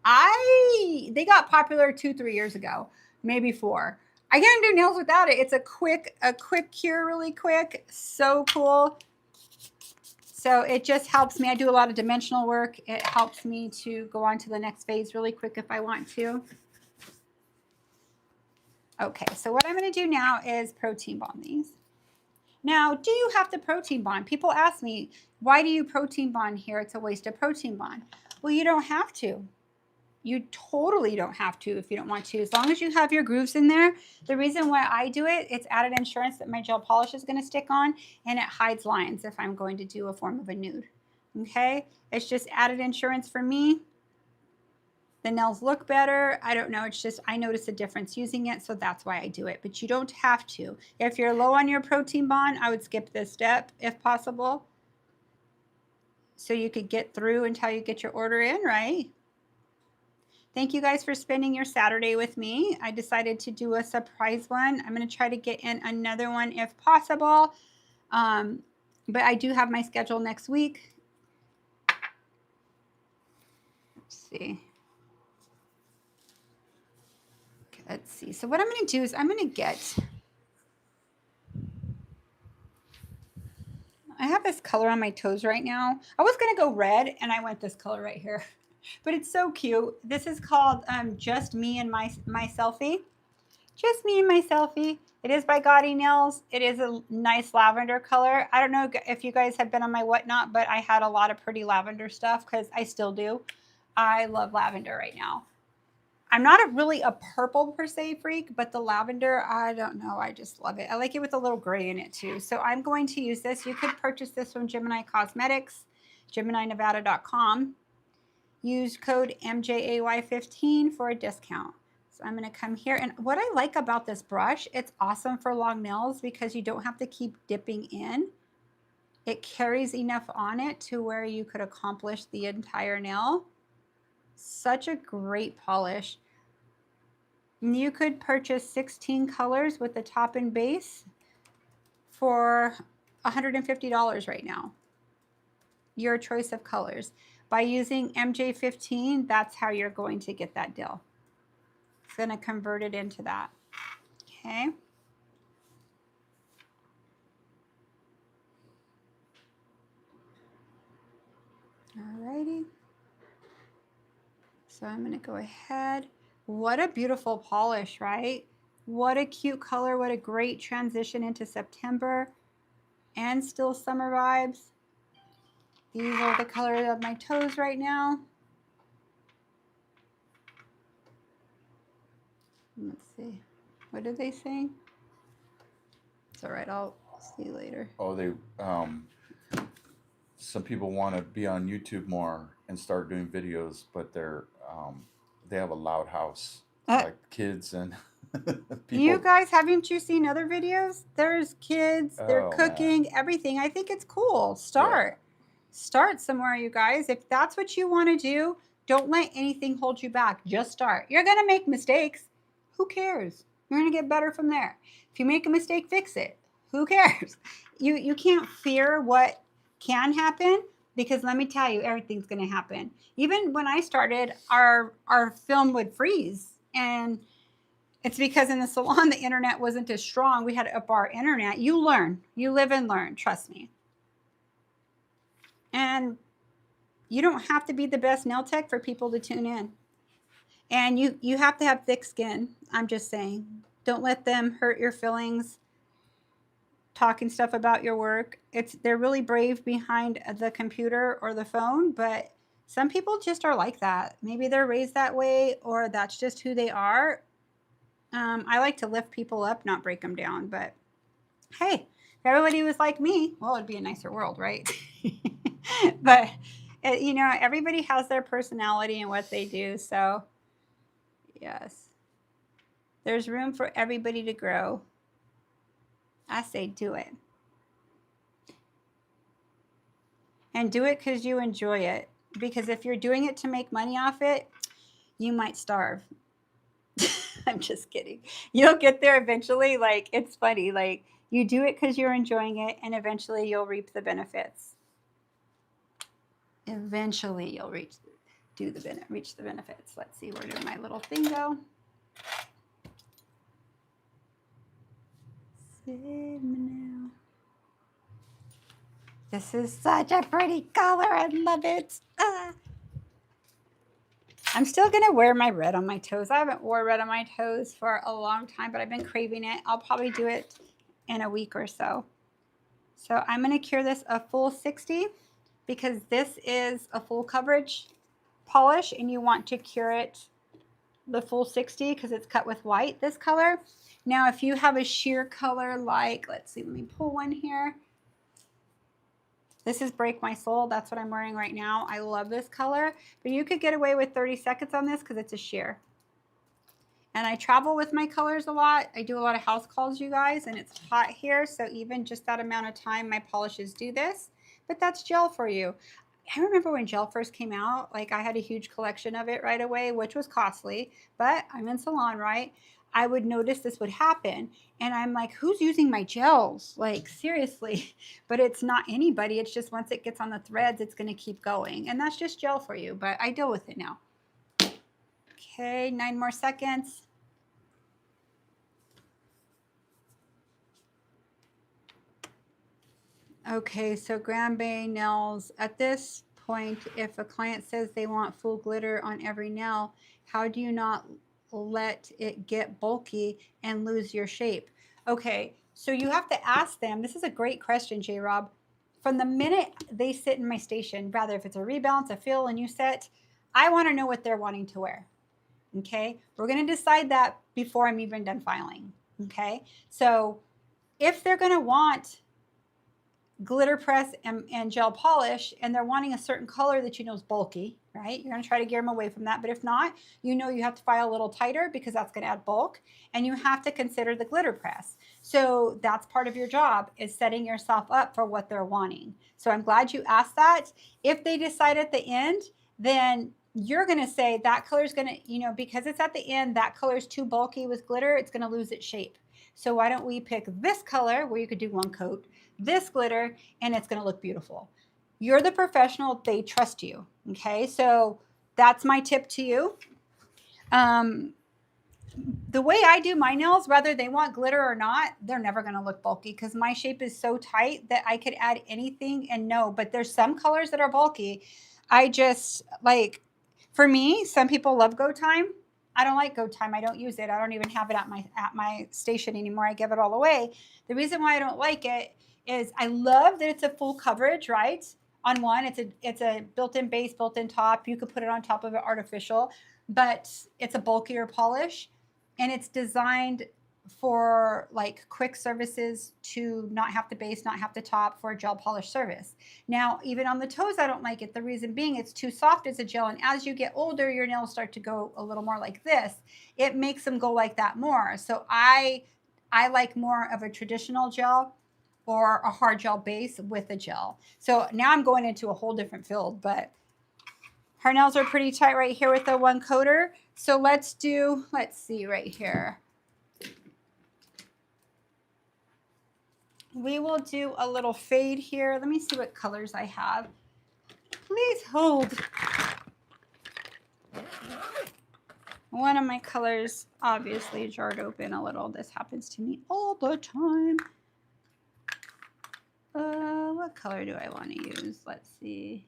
They got popular 2-3 years ago, maybe 4. I can't do nails without it. It's a quick cure, really quick. So cool. So it just helps me. I do a lot of dimensional work. It helps me to go on to the next phase really quick if I want to. Okay, so what I'm going to do now is protein bond these. Now, do you have to protein bond? People ask me, why do you protein bond here? It's a waste of protein bond. Well, you don't have to. You totally don't have to if you don't want to. As long as you have your grooves in there. The reason why I do it, it's added insurance that my gel polish is going to stick on, and it hides lines if I'm going to do a form of a nude. Okay? It's just added insurance for me. The nails look better. I don't know. It's just I notice a difference using it, so that's why I do it. But you don't have to. If you're low on your protein bond, I would skip this step if possible. So you could get through until you get your order in, right? Thank you guys for spending your Saturday with me. I decided to do a surprise one. I'm going to try to get in another one if possible. But I do have my schedule next week. Let's see. Okay, let's see. So what I'm going to do is I'm going to get... I have this color on my toes right now. I was going to go red, and I went this color right here. But it's so cute. This is called Just Me and My Selfie. Just Me and My Selfie. It is by Gaudy Nails. It is a nice lavender color. I don't know if you guys have been on my whatnot, but I had a lot of pretty lavender stuff because I still do. I love lavender right now. I'm not really a purple per se freak, but the lavender, I don't know. I just love it. I like it with a little gray in it too. So I'm going to use this. You could purchase this from Gemini Cosmetics, GeminiNevada.com. Use code MJAY15 for a discount. So I'm going to come here. And what I like about this brush, it's awesome for long nails because you don't have to keep dipping in. It carries enough on it to where you could accomplish the entire nail. Such a great polish. And you could purchase 16 colors with the top and base for $150 right now. Your choice of colors. By using MJ15, that's how you're going to get that deal. It's going to convert it into that. Okay. Alrighty. So I'm going to go ahead. What a beautiful polish, right? What a cute color. What a great transition into September and still summer vibes. These are the color of my toes right now. Let's see. What did they say? It's all right. I'll see you later. Oh, some people want to be on YouTube more and start doing videos, but they have a loud house, like kids and people. You guys, haven't you seen other videos? There's kids, they're cooking, man. Everything. I think it's cool. Start somewhere, you guys. If that's what you want to do, don't let anything hold you back. Just start. You're going to make mistakes. Who cares? You're going to get better from there. If you make a mistake, fix it. Who cares? You can't fear what can happen because let me tell you, everything's going to happen. Even when I started, our film would freeze. And it's because in the salon, the internet wasn't as strong. We had to up our internet. You learn. You live and learn. Trust me. And you don't have to be the best nail tech for people to tune in. And you have to have thick skin. I'm just saying. Don't let them hurt your feelings. talking stuff about your work. They're really brave behind the computer or the phone, but some people just are like that. Maybe they're raised that way, or that's just who they are. I like to lift people up, not break them down. But hey, if everybody was like me, well, it'd be a nicer world, right? But you know, everybody has their personality and what they do. So yes, there's room for everybody to grow. I say do it. And do it because you enjoy it. Because if you're doing it to make money off it, you might starve. I'm just kidding. You'll get there eventually. Like, it's funny. Like, you do it because you're enjoying it, and eventually you'll reap the benefits. Eventually you'll reach the benefits. Let's see, where did my little thing go? Save me now. This is such a pretty color. I love it. I'm still going to wear my red on my toes. I haven't worn red on my toes for a long time, but I've been craving it. I'll probably do it in a week or so. So I'm going to cure this a full 60 because this is a full coverage polish and you want to cure it the full 60 because it's cut with white, this color. Now, if you have a sheer color like, let's see, let me pull one here. This is Break My Soul. That's what I'm wearing right now. I love this color, but you could get away with 30 seconds on this because it's a sheer. And I travel with my colors a lot. I do a lot of house calls, you guys, and it's hot here. So even just that amount of time, my polishes do this, but that's gel for you. I remember when gel first came out, like I had a huge collection of it right away, which was costly, but I'm in salon, right? I would notice this would happen. And I'm like, who's using my gels? Like, seriously. But it's not anybody. It's just once it gets on the threads, it's going to keep going. And that's just gel for you. But I deal with it now. Okay, 9 more seconds. Okay, so Grand Bay nails. At this point, if a client says they want full glitter on every nail, how do you not let it get bulky and lose your shape? Okay, so you have to ask them. This is a great question, J. Rob. From the minute they sit in my station, rather if it's a rebalance, a fill, a new set, I want to know what they're wanting to wear. Okay, we're going to decide that before I'm even done filing. Okay, so if they're going to want glitter press and gel polish and they're wanting a certain color that you know is bulky, right? You're going to try to gear them away from that. But if not, you know you have to file a little tighter because that's going to add bulk, and you have to consider the glitter press. So that's part of your job, is setting yourself up for what they're wanting. So I'm glad you asked that. If they decide at the end, then you're going to say that color is going to, you know, because it's at the end, that color is too bulky with glitter, it's going to lose its shape. So why don't we pick this color where you could do one coat, this glitter, and it's going to look beautiful. You're the professional. They trust you. Okay. So that's my tip to you. The way I do my nails, whether they want glitter or not, they're never going to look bulky because my shape is so tight that I could add anything and no, but there's some colors that are bulky. I just like, for me, some people love Go Time. I don't like Go Time. I don't use it. I don't even have it at my station anymore. I give it all away. The reason why I don't like it is I love that it's a full coverage, right? On one, it's a built-in base, built-in top. You could put it on top of it artificial, but it's a bulkier polish, and it's designed for like quick services to not have to base, not have to top, for a gel polish service. Now, even on the toes, I don't like it. The reason being it's too soft as a gel. And as you get older, your nails start to go a little more like this. It makes them go like that more. So I like more of a traditional gel or a hard gel base with a gel. So now I'm going into a whole different field, but her nails are pretty tight right here with the one coater. So let's see right here. We will do a little fade here. Let me see what colors I have. Please hold. One of my colors obviously jarred open a little. This happens to me all the time. What color do I want to use? Let's see.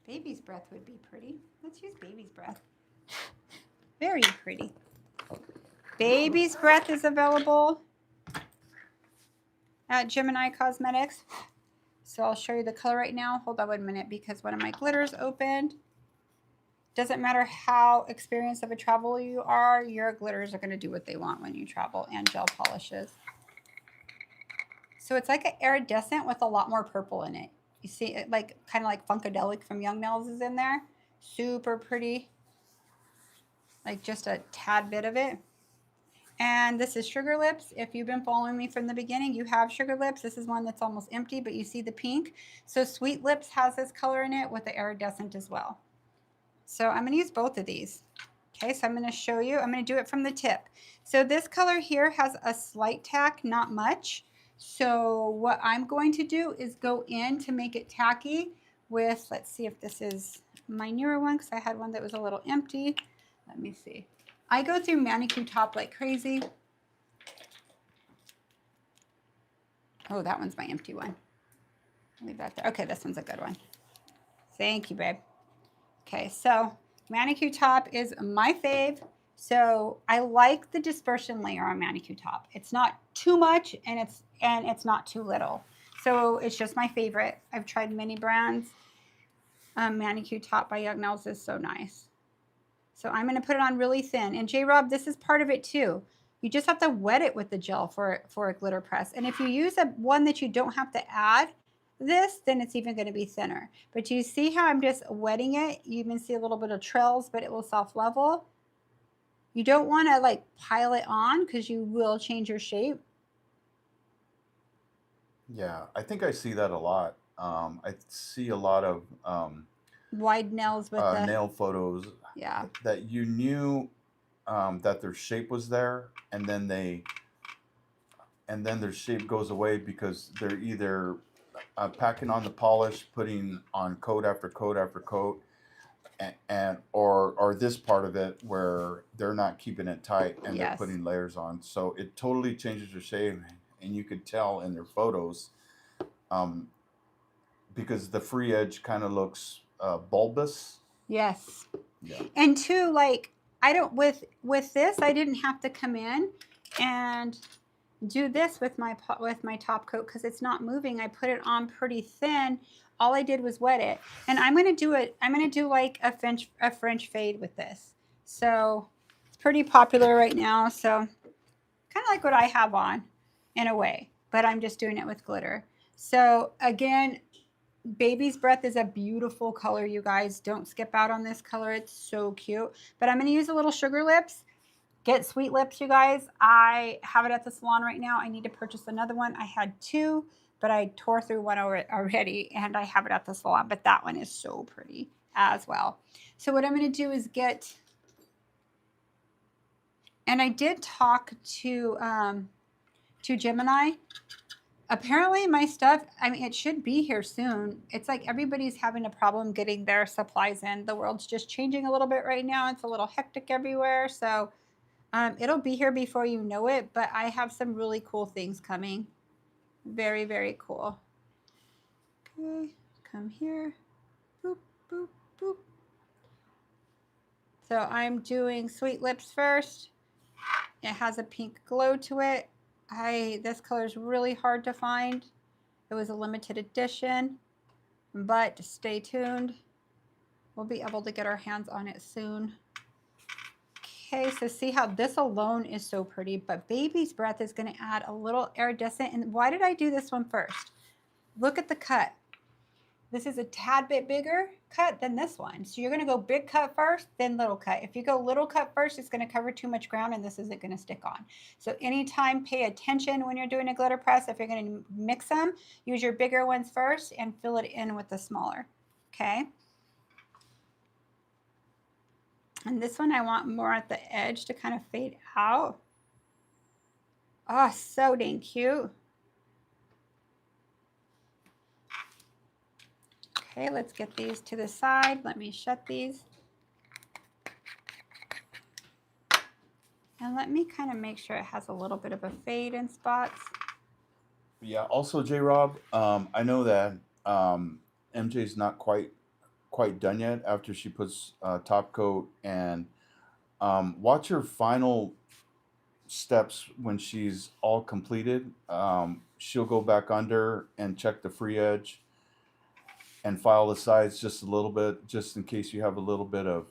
Baby's breath would be pretty. Let's use baby's breath. Very pretty. Baby's Breath is available at Gemini Cosmetics. So I'll show you the color right now. Hold on 1 minute because one of my glitters opened. Doesn't matter how experienced of a traveler you are, your glitters are going to do what they want when you travel, and gel polishes. So it's like an iridescent with a lot more purple in it. You see it like kind of like Funkadelic from Young Nails is in there. Super pretty. Like just a tad bit of it. And this is Sugar Lips. If you've been following me from the beginning, you have Sugar Lips. This is one that's almost empty, but you see the pink. So Sweet Lips has this color in it with the iridescent as well. So I'm going to use both of these. Okay, so I'm going to show you. I'm going to do it from the tip. So this color here has a slight tack, not much. So what I'm going to do is go in to make it tacky with, let's see if this is my newer one because I had one that was a little empty. Let me see. I go through Manicure Top like crazy. Oh, that one's my empty one. Leave that there. Okay, this one's a good one. Thank you, babe. Okay, so Manicure Top is my fave. So I like the dispersion layer on Manicure Top. It's not too much and it's not too little. So it's just my favorite. I've tried many brands. Manicure Top by Young Nails is so nice. So I'm going to put it on really thin. And J-Rob, this is part of it too. You just have to wet it with the gel for a glitter press. And if you use one that you don't have to add this, then it's even going to be thinner. But you see how I'm just wetting it? You even see a little bit of trails, but it will self-level. You don't want to like pile it on because you will change your shape. Yeah, I think I see that a lot. I see a lot of Wide nails with the nail photos. Yeah. That you knew that their shape was there, and then their shape goes away because they're either packing on the polish, putting on coat after coat after coat, or this part of it where they're not keeping it tight and they're Yes. putting layers on. So it totally changes their shape, and you could tell in their photos because the free edge kind of looks bulbous. Yes. Yeah. And two, like I don't with this, I didn't have to come in and do this with my top coat because it's not moving. I put it on pretty thin. All I did was wet it, and I'm gonna do it. I'm gonna do like a French fade with this. So it's pretty popular right now. So kind of like what I have on, in a way, but I'm just doing it with glitter. So again, Baby's Breath is a beautiful color, you guys. Don't skip out on this color. It's so cute. But I'm going to use a little Sugar Lips. Get Sweet Lips, you guys. I have it at the salon right now. I need to purchase another one. I had two, but I tore through one already, and I have it at the salon. But that one is so pretty as well. So what I'm going to do is get... And I did talk to Gemini. Apparently my stuff, I mean, it should be here soon. It's like everybody's having a problem getting their supplies in. The world's just changing a little bit right now. It's a little hectic everywhere. So it'll be here before you know it. But I have some really cool things coming. Very, very cool. Okay, come here. Boop, boop, boop. So I'm doing Sweet Lips first. It has a pink glow to it. This color is really hard to find. It was a limited edition, but stay tuned. We'll be able to get our hands on it soon. Okay, so see how this alone is so pretty, but Baby's Breath is going to add a little iridescent. And why did I do this one first? Look at the cut. This is a tad bit bigger cut than this one. So you're going to go big cut first, then little cut. If you go little cut first, it's going to cover too much ground and this isn't going to stick on. So anytime, pay attention when you're doing a glitter press. If you're going to mix them, use your bigger ones first and fill it in with the smaller. Okay. And this one I want more at the edge to kind of fade out. Oh, so dang cute. Okay, let's get these to the side. Let me shut these. And let me kind of make sure it has a little bit of a fade in spots. Yeah. Also, J-Rob, I know that MJ's not quite done yet after she puts top coat and Watch her final steps when she's all completed. She'll go back under and check the free edge and file the sides just a little bit, just in case you have a little bit of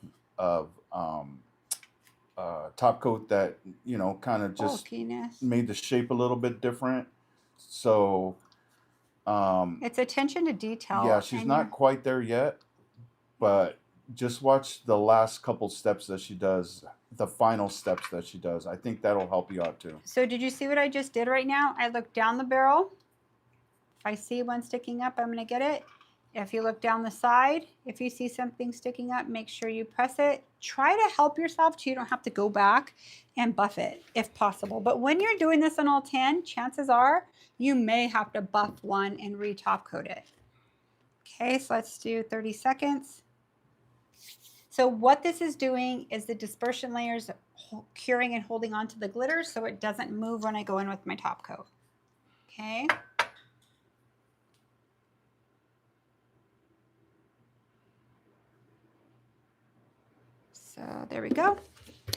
top coat that kind of just Bulkiness. made the shape a little bit different. So It's attention to detail. yeah, she's not quite there yet, but just watch the last couple steps that she does, the final steps that she does. I think that'll help you out too. So did you see what I just did right now? I looked down the barrel. If I see one sticking up, I'm going to get it. If you look down the side, if you see something sticking up, make sure you press it. Try to help yourself so you don't have to go back and buff it if possible. But when you're doing this on all 10, chances are you may have to buff one and re-top coat it. Okay, so let's do 30 seconds. So what this is doing is the dispersion layers curing and holding onto the glitter so it doesn't move when I go in with my top coat. Okay. So there we go.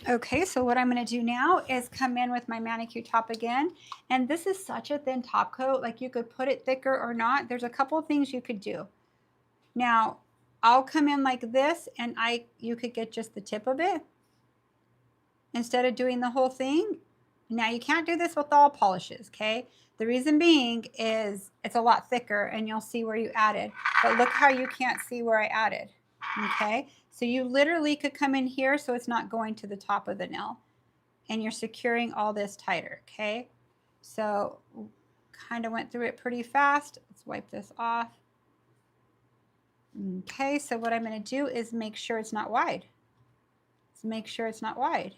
Okay, so what I'm going to do now is come in with my manicure top again. And this is such a thin top coat, like you could put it thicker or not. There's a couple of things you could do. Now, I'll come in like this and you could get just the tip of it instead of doing the whole thing. Now, you can't do this with all polishes, okay? The reason being is it's a lot thicker and you'll see where you added. But look how you can't see where I added, okay? So you literally could come in here so it's not going to the top of the nail. And you're securing all this tighter, okay? So kind of went through it pretty fast. Let's wipe this off. Okay, so what I'm going to do is make sure it's not wide. Let's make sure it's not wide.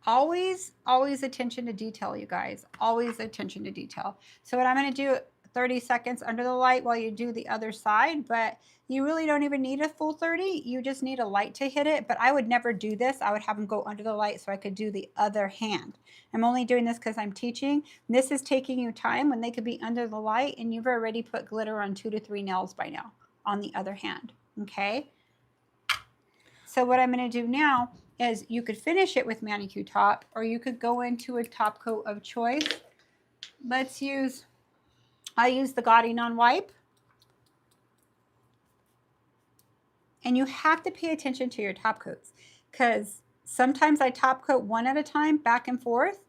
Always attention to detail, you guys. Always attention to detail. So what I'm going to do, 30 seconds under the light while you do the other side, but you really don't even need a full 30. You just need a light to hit it, but I would never do this. I would have them go under the light so I could do the other hand. I'm only doing this because I'm teaching. This is taking you time when they could be under the light and you've already put glitter on 2 to 3 nails by now on the other hand, okay? So what I'm going to do now is you could finish it with manicure top or you could go into a top coat of choice. I use the Gaudy non-wipe. And you have to pay attention to your top coats because sometimes I top coat one at a time, back and forth.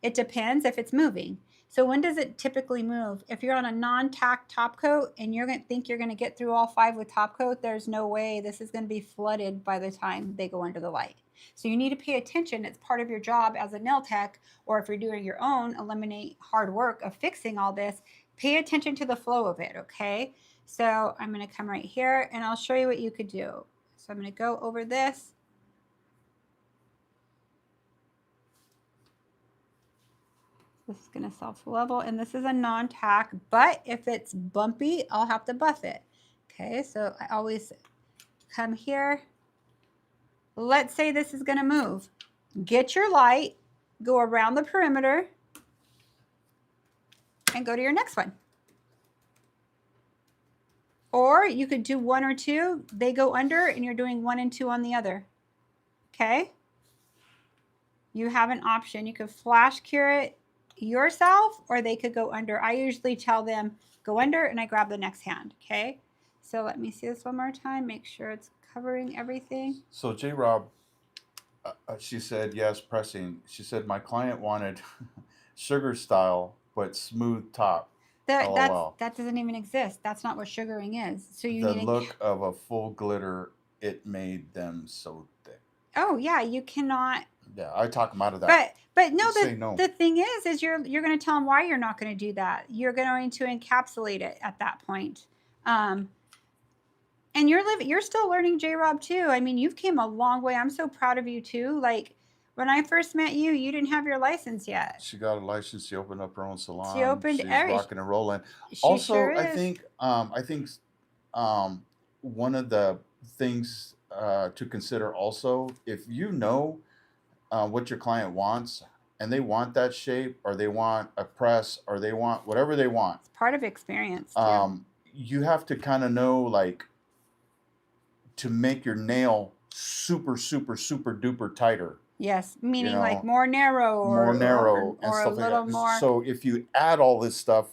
It depends if it's moving. So when does it typically move? If you're on a non-tack top coat and you're going to think you're going to get through all 5 with top coat, there's no way. This is going to be flooded by the time they go under the light. So you need to pay attention. It's part of your job as a nail tech, or if you're doing your own, eliminate hard work of fixing all this. Pay attention to the flow of it, okay? So I'm going to come right here and I'll show you what you could do. So I'm going to go over this. This is going to self-level and this is a non-tack, but if it's bumpy, I'll have to buff it. Okay, so I always come here. Let's say this is going to move. Get your light, go around the perimeter, and go to your next one. Or you could do 1 or 2. They go under and you're doing 1 and 2 on the other. Okay? You have an option. You could flash cure it yourself or they could go under. I usually tell them go under and I grab the next hand. Okay? So let me see this one more time. Make sure it's covering everything. So J. Rob, she said, yes, pressing. She said, my client wanted sugar style, but smooth top. That doesn't even exist. That's not what sugaring is. So you the need look of a full glitter, it made them so thick. Oh yeah, you cannot. Yeah, I talk them out of that. But no, the thing is you're going to tell them why you're not going to do that. You're going to encapsulate it at that point. And you're still learning, J-Rob, too. I mean, you've came a long way. I'm so proud of you too. Like when I first met you, you didn't have your license yet. She got a license. She opened up her own salon. She opened She's rocking and rolling. Also, sure I think one of the things to consider also, if you know what your client wants and they want that shape or they want a press or they want whatever they want. It's part of experience. Too. You have to kind of know like to make your nail super, super, super duper tighter, Yes, you meaning like know, more narrow more narrow and or a stuff like little that. more. So if you add all this stuff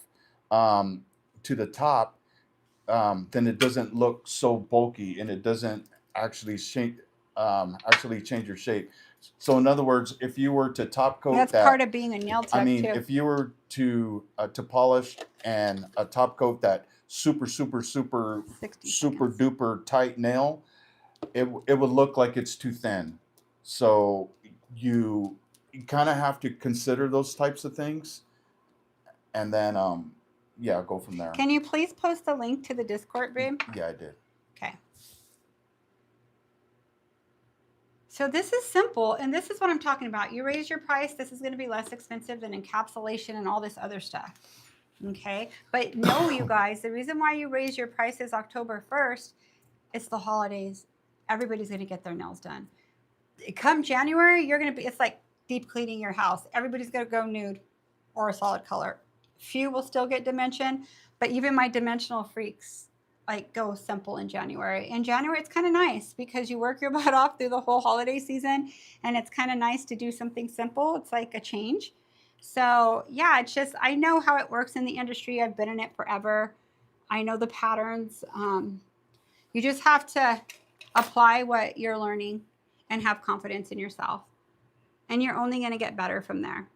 um, to the top, then it doesn't look so bulky and it doesn't actually change your shape. So in other words, if you were to top coat That's part that, of being a nail I tech mean, too. if you were to polish and a top coat that super, super, super, 60 super seconds. duper tight nail, it would look like it's too thin. So you you kind of have to consider those types of things, and then yeah, go from there. Can you please post the link to the Discord, babe? Yeah, I did. Okay. So this is simple, and this is what I'm talking about. You raise your price, this is going to be less expensive than encapsulation and all this other stuff. Okay, but no, you guys, the reason why you raise your prices October 1st, it's the holidays. Everybody's going to get their nails done. Come January, you're going to be, it's like deep cleaning your house. Everybody's going to go nude or a solid color. Few will still get dimension, but even my dimensional freaks like go simple in January. In January, it's kind of nice because you work your butt off through the whole holiday season, and it's kind of nice to do something simple. It's like a change. So yeah, it's just, I know how it works in the industry. I've been in it forever. I know the patterns. You just have to apply what you're learning and have confidence in yourself. And you're only going to get better from there.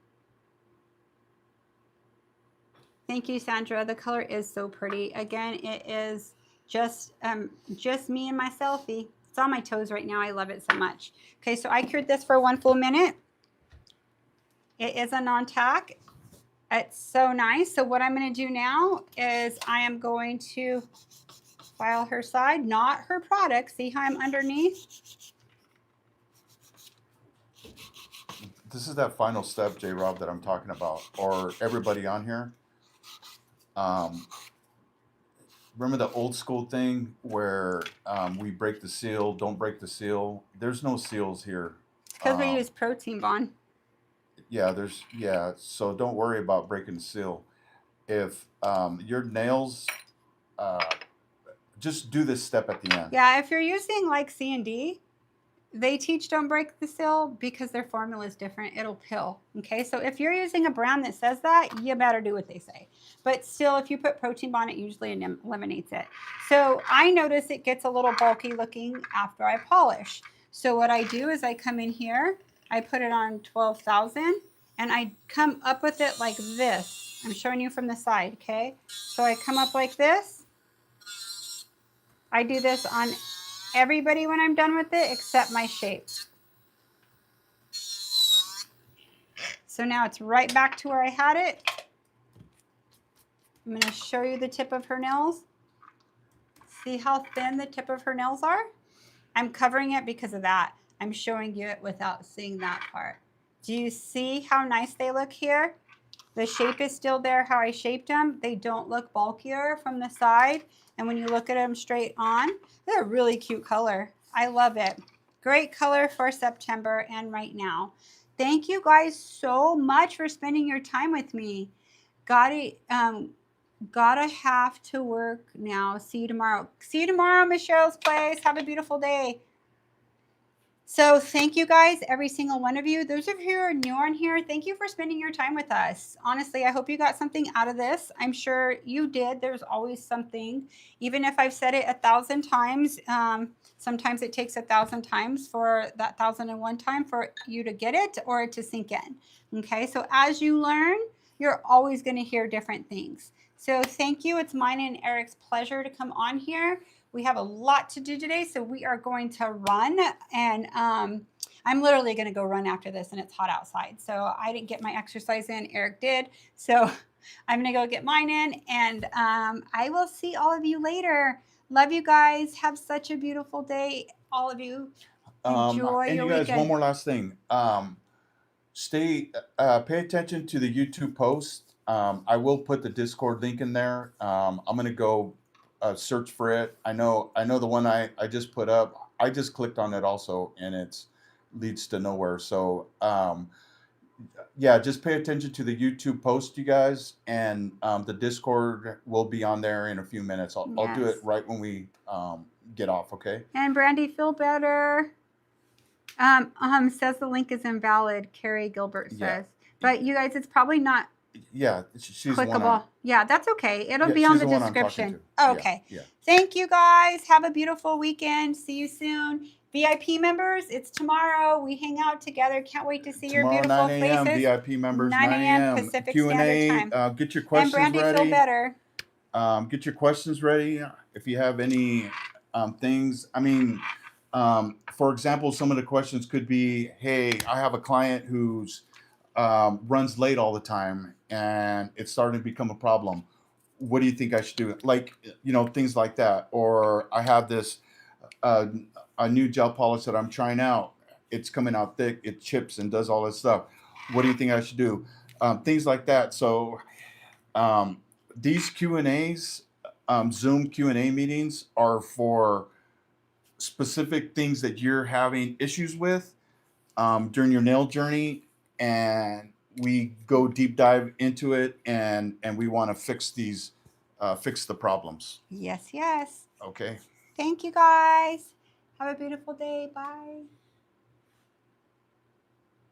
Thank you, Sandra. The color is so pretty. Again, it is just me and my selfie. It's on my toes right now. I love it so much. Okay, so I cured this for 1 full minute. It is a non-tack. It's so nice. So what I'm going to do now is I am going to file her side, not her product. See how I'm underneath? This is that final step, J. Rob, that I'm talking about, or everybody on here. Remember the old school thing where we break the seal, don't break the seal? There's no seals here. Because we use protein bond. Yeah, so don't worry about breaking the seal. If your nails, just do this step at the end. Yeah, if you're using like C&D, they teach don't break the seal because their formula is different. It'll pill. Okay, so if you're using a brand that says that, you better do what they say. But still, if you put protein bond, it usually eliminates it. So I notice it gets a little bulky looking after I polish. So what I do is I come in here, I put it on 12,000, and I come up with it like this. I'm showing you from the side, okay? So I come up like this. I do this on everybody when I'm done with it except my shape. So now it's right back to where I had it. I'm going to show you the tip of her nails. See how thin the tip of her nails are? I'm covering it because of that. I'm showing you it without seeing that part. Do you see how nice they look here? The shape is still there how I shaped them. They don't look bulkier from the side. And when you look at them straight on, they're a really cute color. I love it. Great color for September and right now. Thank you guys so much for spending your time with me. Gotta have to work now. See you tomorrow. See you tomorrow, Miss Cheryl's Place. Have a beautiful day. So thank you guys, every single one of you. Those of you who are new on here, thank you for spending your time with us. Honestly, I hope you got something out of this. I'm sure you did. There's always something. Even if I've said it 1,000 times, sometimes it takes 1,000 times for that 1,001 time for you to get it or to sink in. Okay, so as you learn, you're always going to hear different things. So thank you. It's mine and Eric's pleasure to come on here. We have a lot to do today, so we are going to run, and I'm literally going to go run after this, and it's hot outside. So I didn't get my exercise in. Eric did. So I'm going to go get mine in, and I will see all of you later. Love you guys. Have such a beautiful day, all of you. Enjoy And your you guys, weekend. one more last thing. Pay attention to the YouTube post. I will put the Discord link in there. I'm gonna go search for it. I know the one I just put up. I just clicked on it also, and it leads to nowhere. So yeah, just pay attention to the YouTube post, you guys, and the Discord will be on there in a few minutes. I'll do it Yes. right when we get off. Okay. And Brandy, feel better. Says the link is invalid. Carrie Gilbert says, Yeah. but you guys, it's probably not Yeah, she's the one. clickable. Yeah, that's okay. It'll Yeah, be on she's the the one I'm talking description. to. Okay. Yeah. Thank you guys. Have a beautiful weekend. See you soon. VIP members, it's tomorrow. We hang out together. Can't wait to see your Tomorrow, beautiful 9 a.m. faces. VIP members, 9 a.m. 9 Pacific Q&A. Standard Time. Get your And questions Brandy, feel ready. better. Get your questions ready. If you have any things, I mean, for example, some of the questions could be, hey, I have a client who's runs late all the time and it's starting to become a problem. What do you think I should do? Like, things like that. Or I have this a new gel polish that I'm trying out. It's coming out thick, it chips and does all this stuff. What do you think I should do? Things like that. So these Q&As, Zoom Q&A meetings are for specific things that you're having issues with during your nail journey, and we go deep dive into it, and we want to fix the problems. Yes, yes. Okay. Thank you guys. Have a beautiful day. Bye.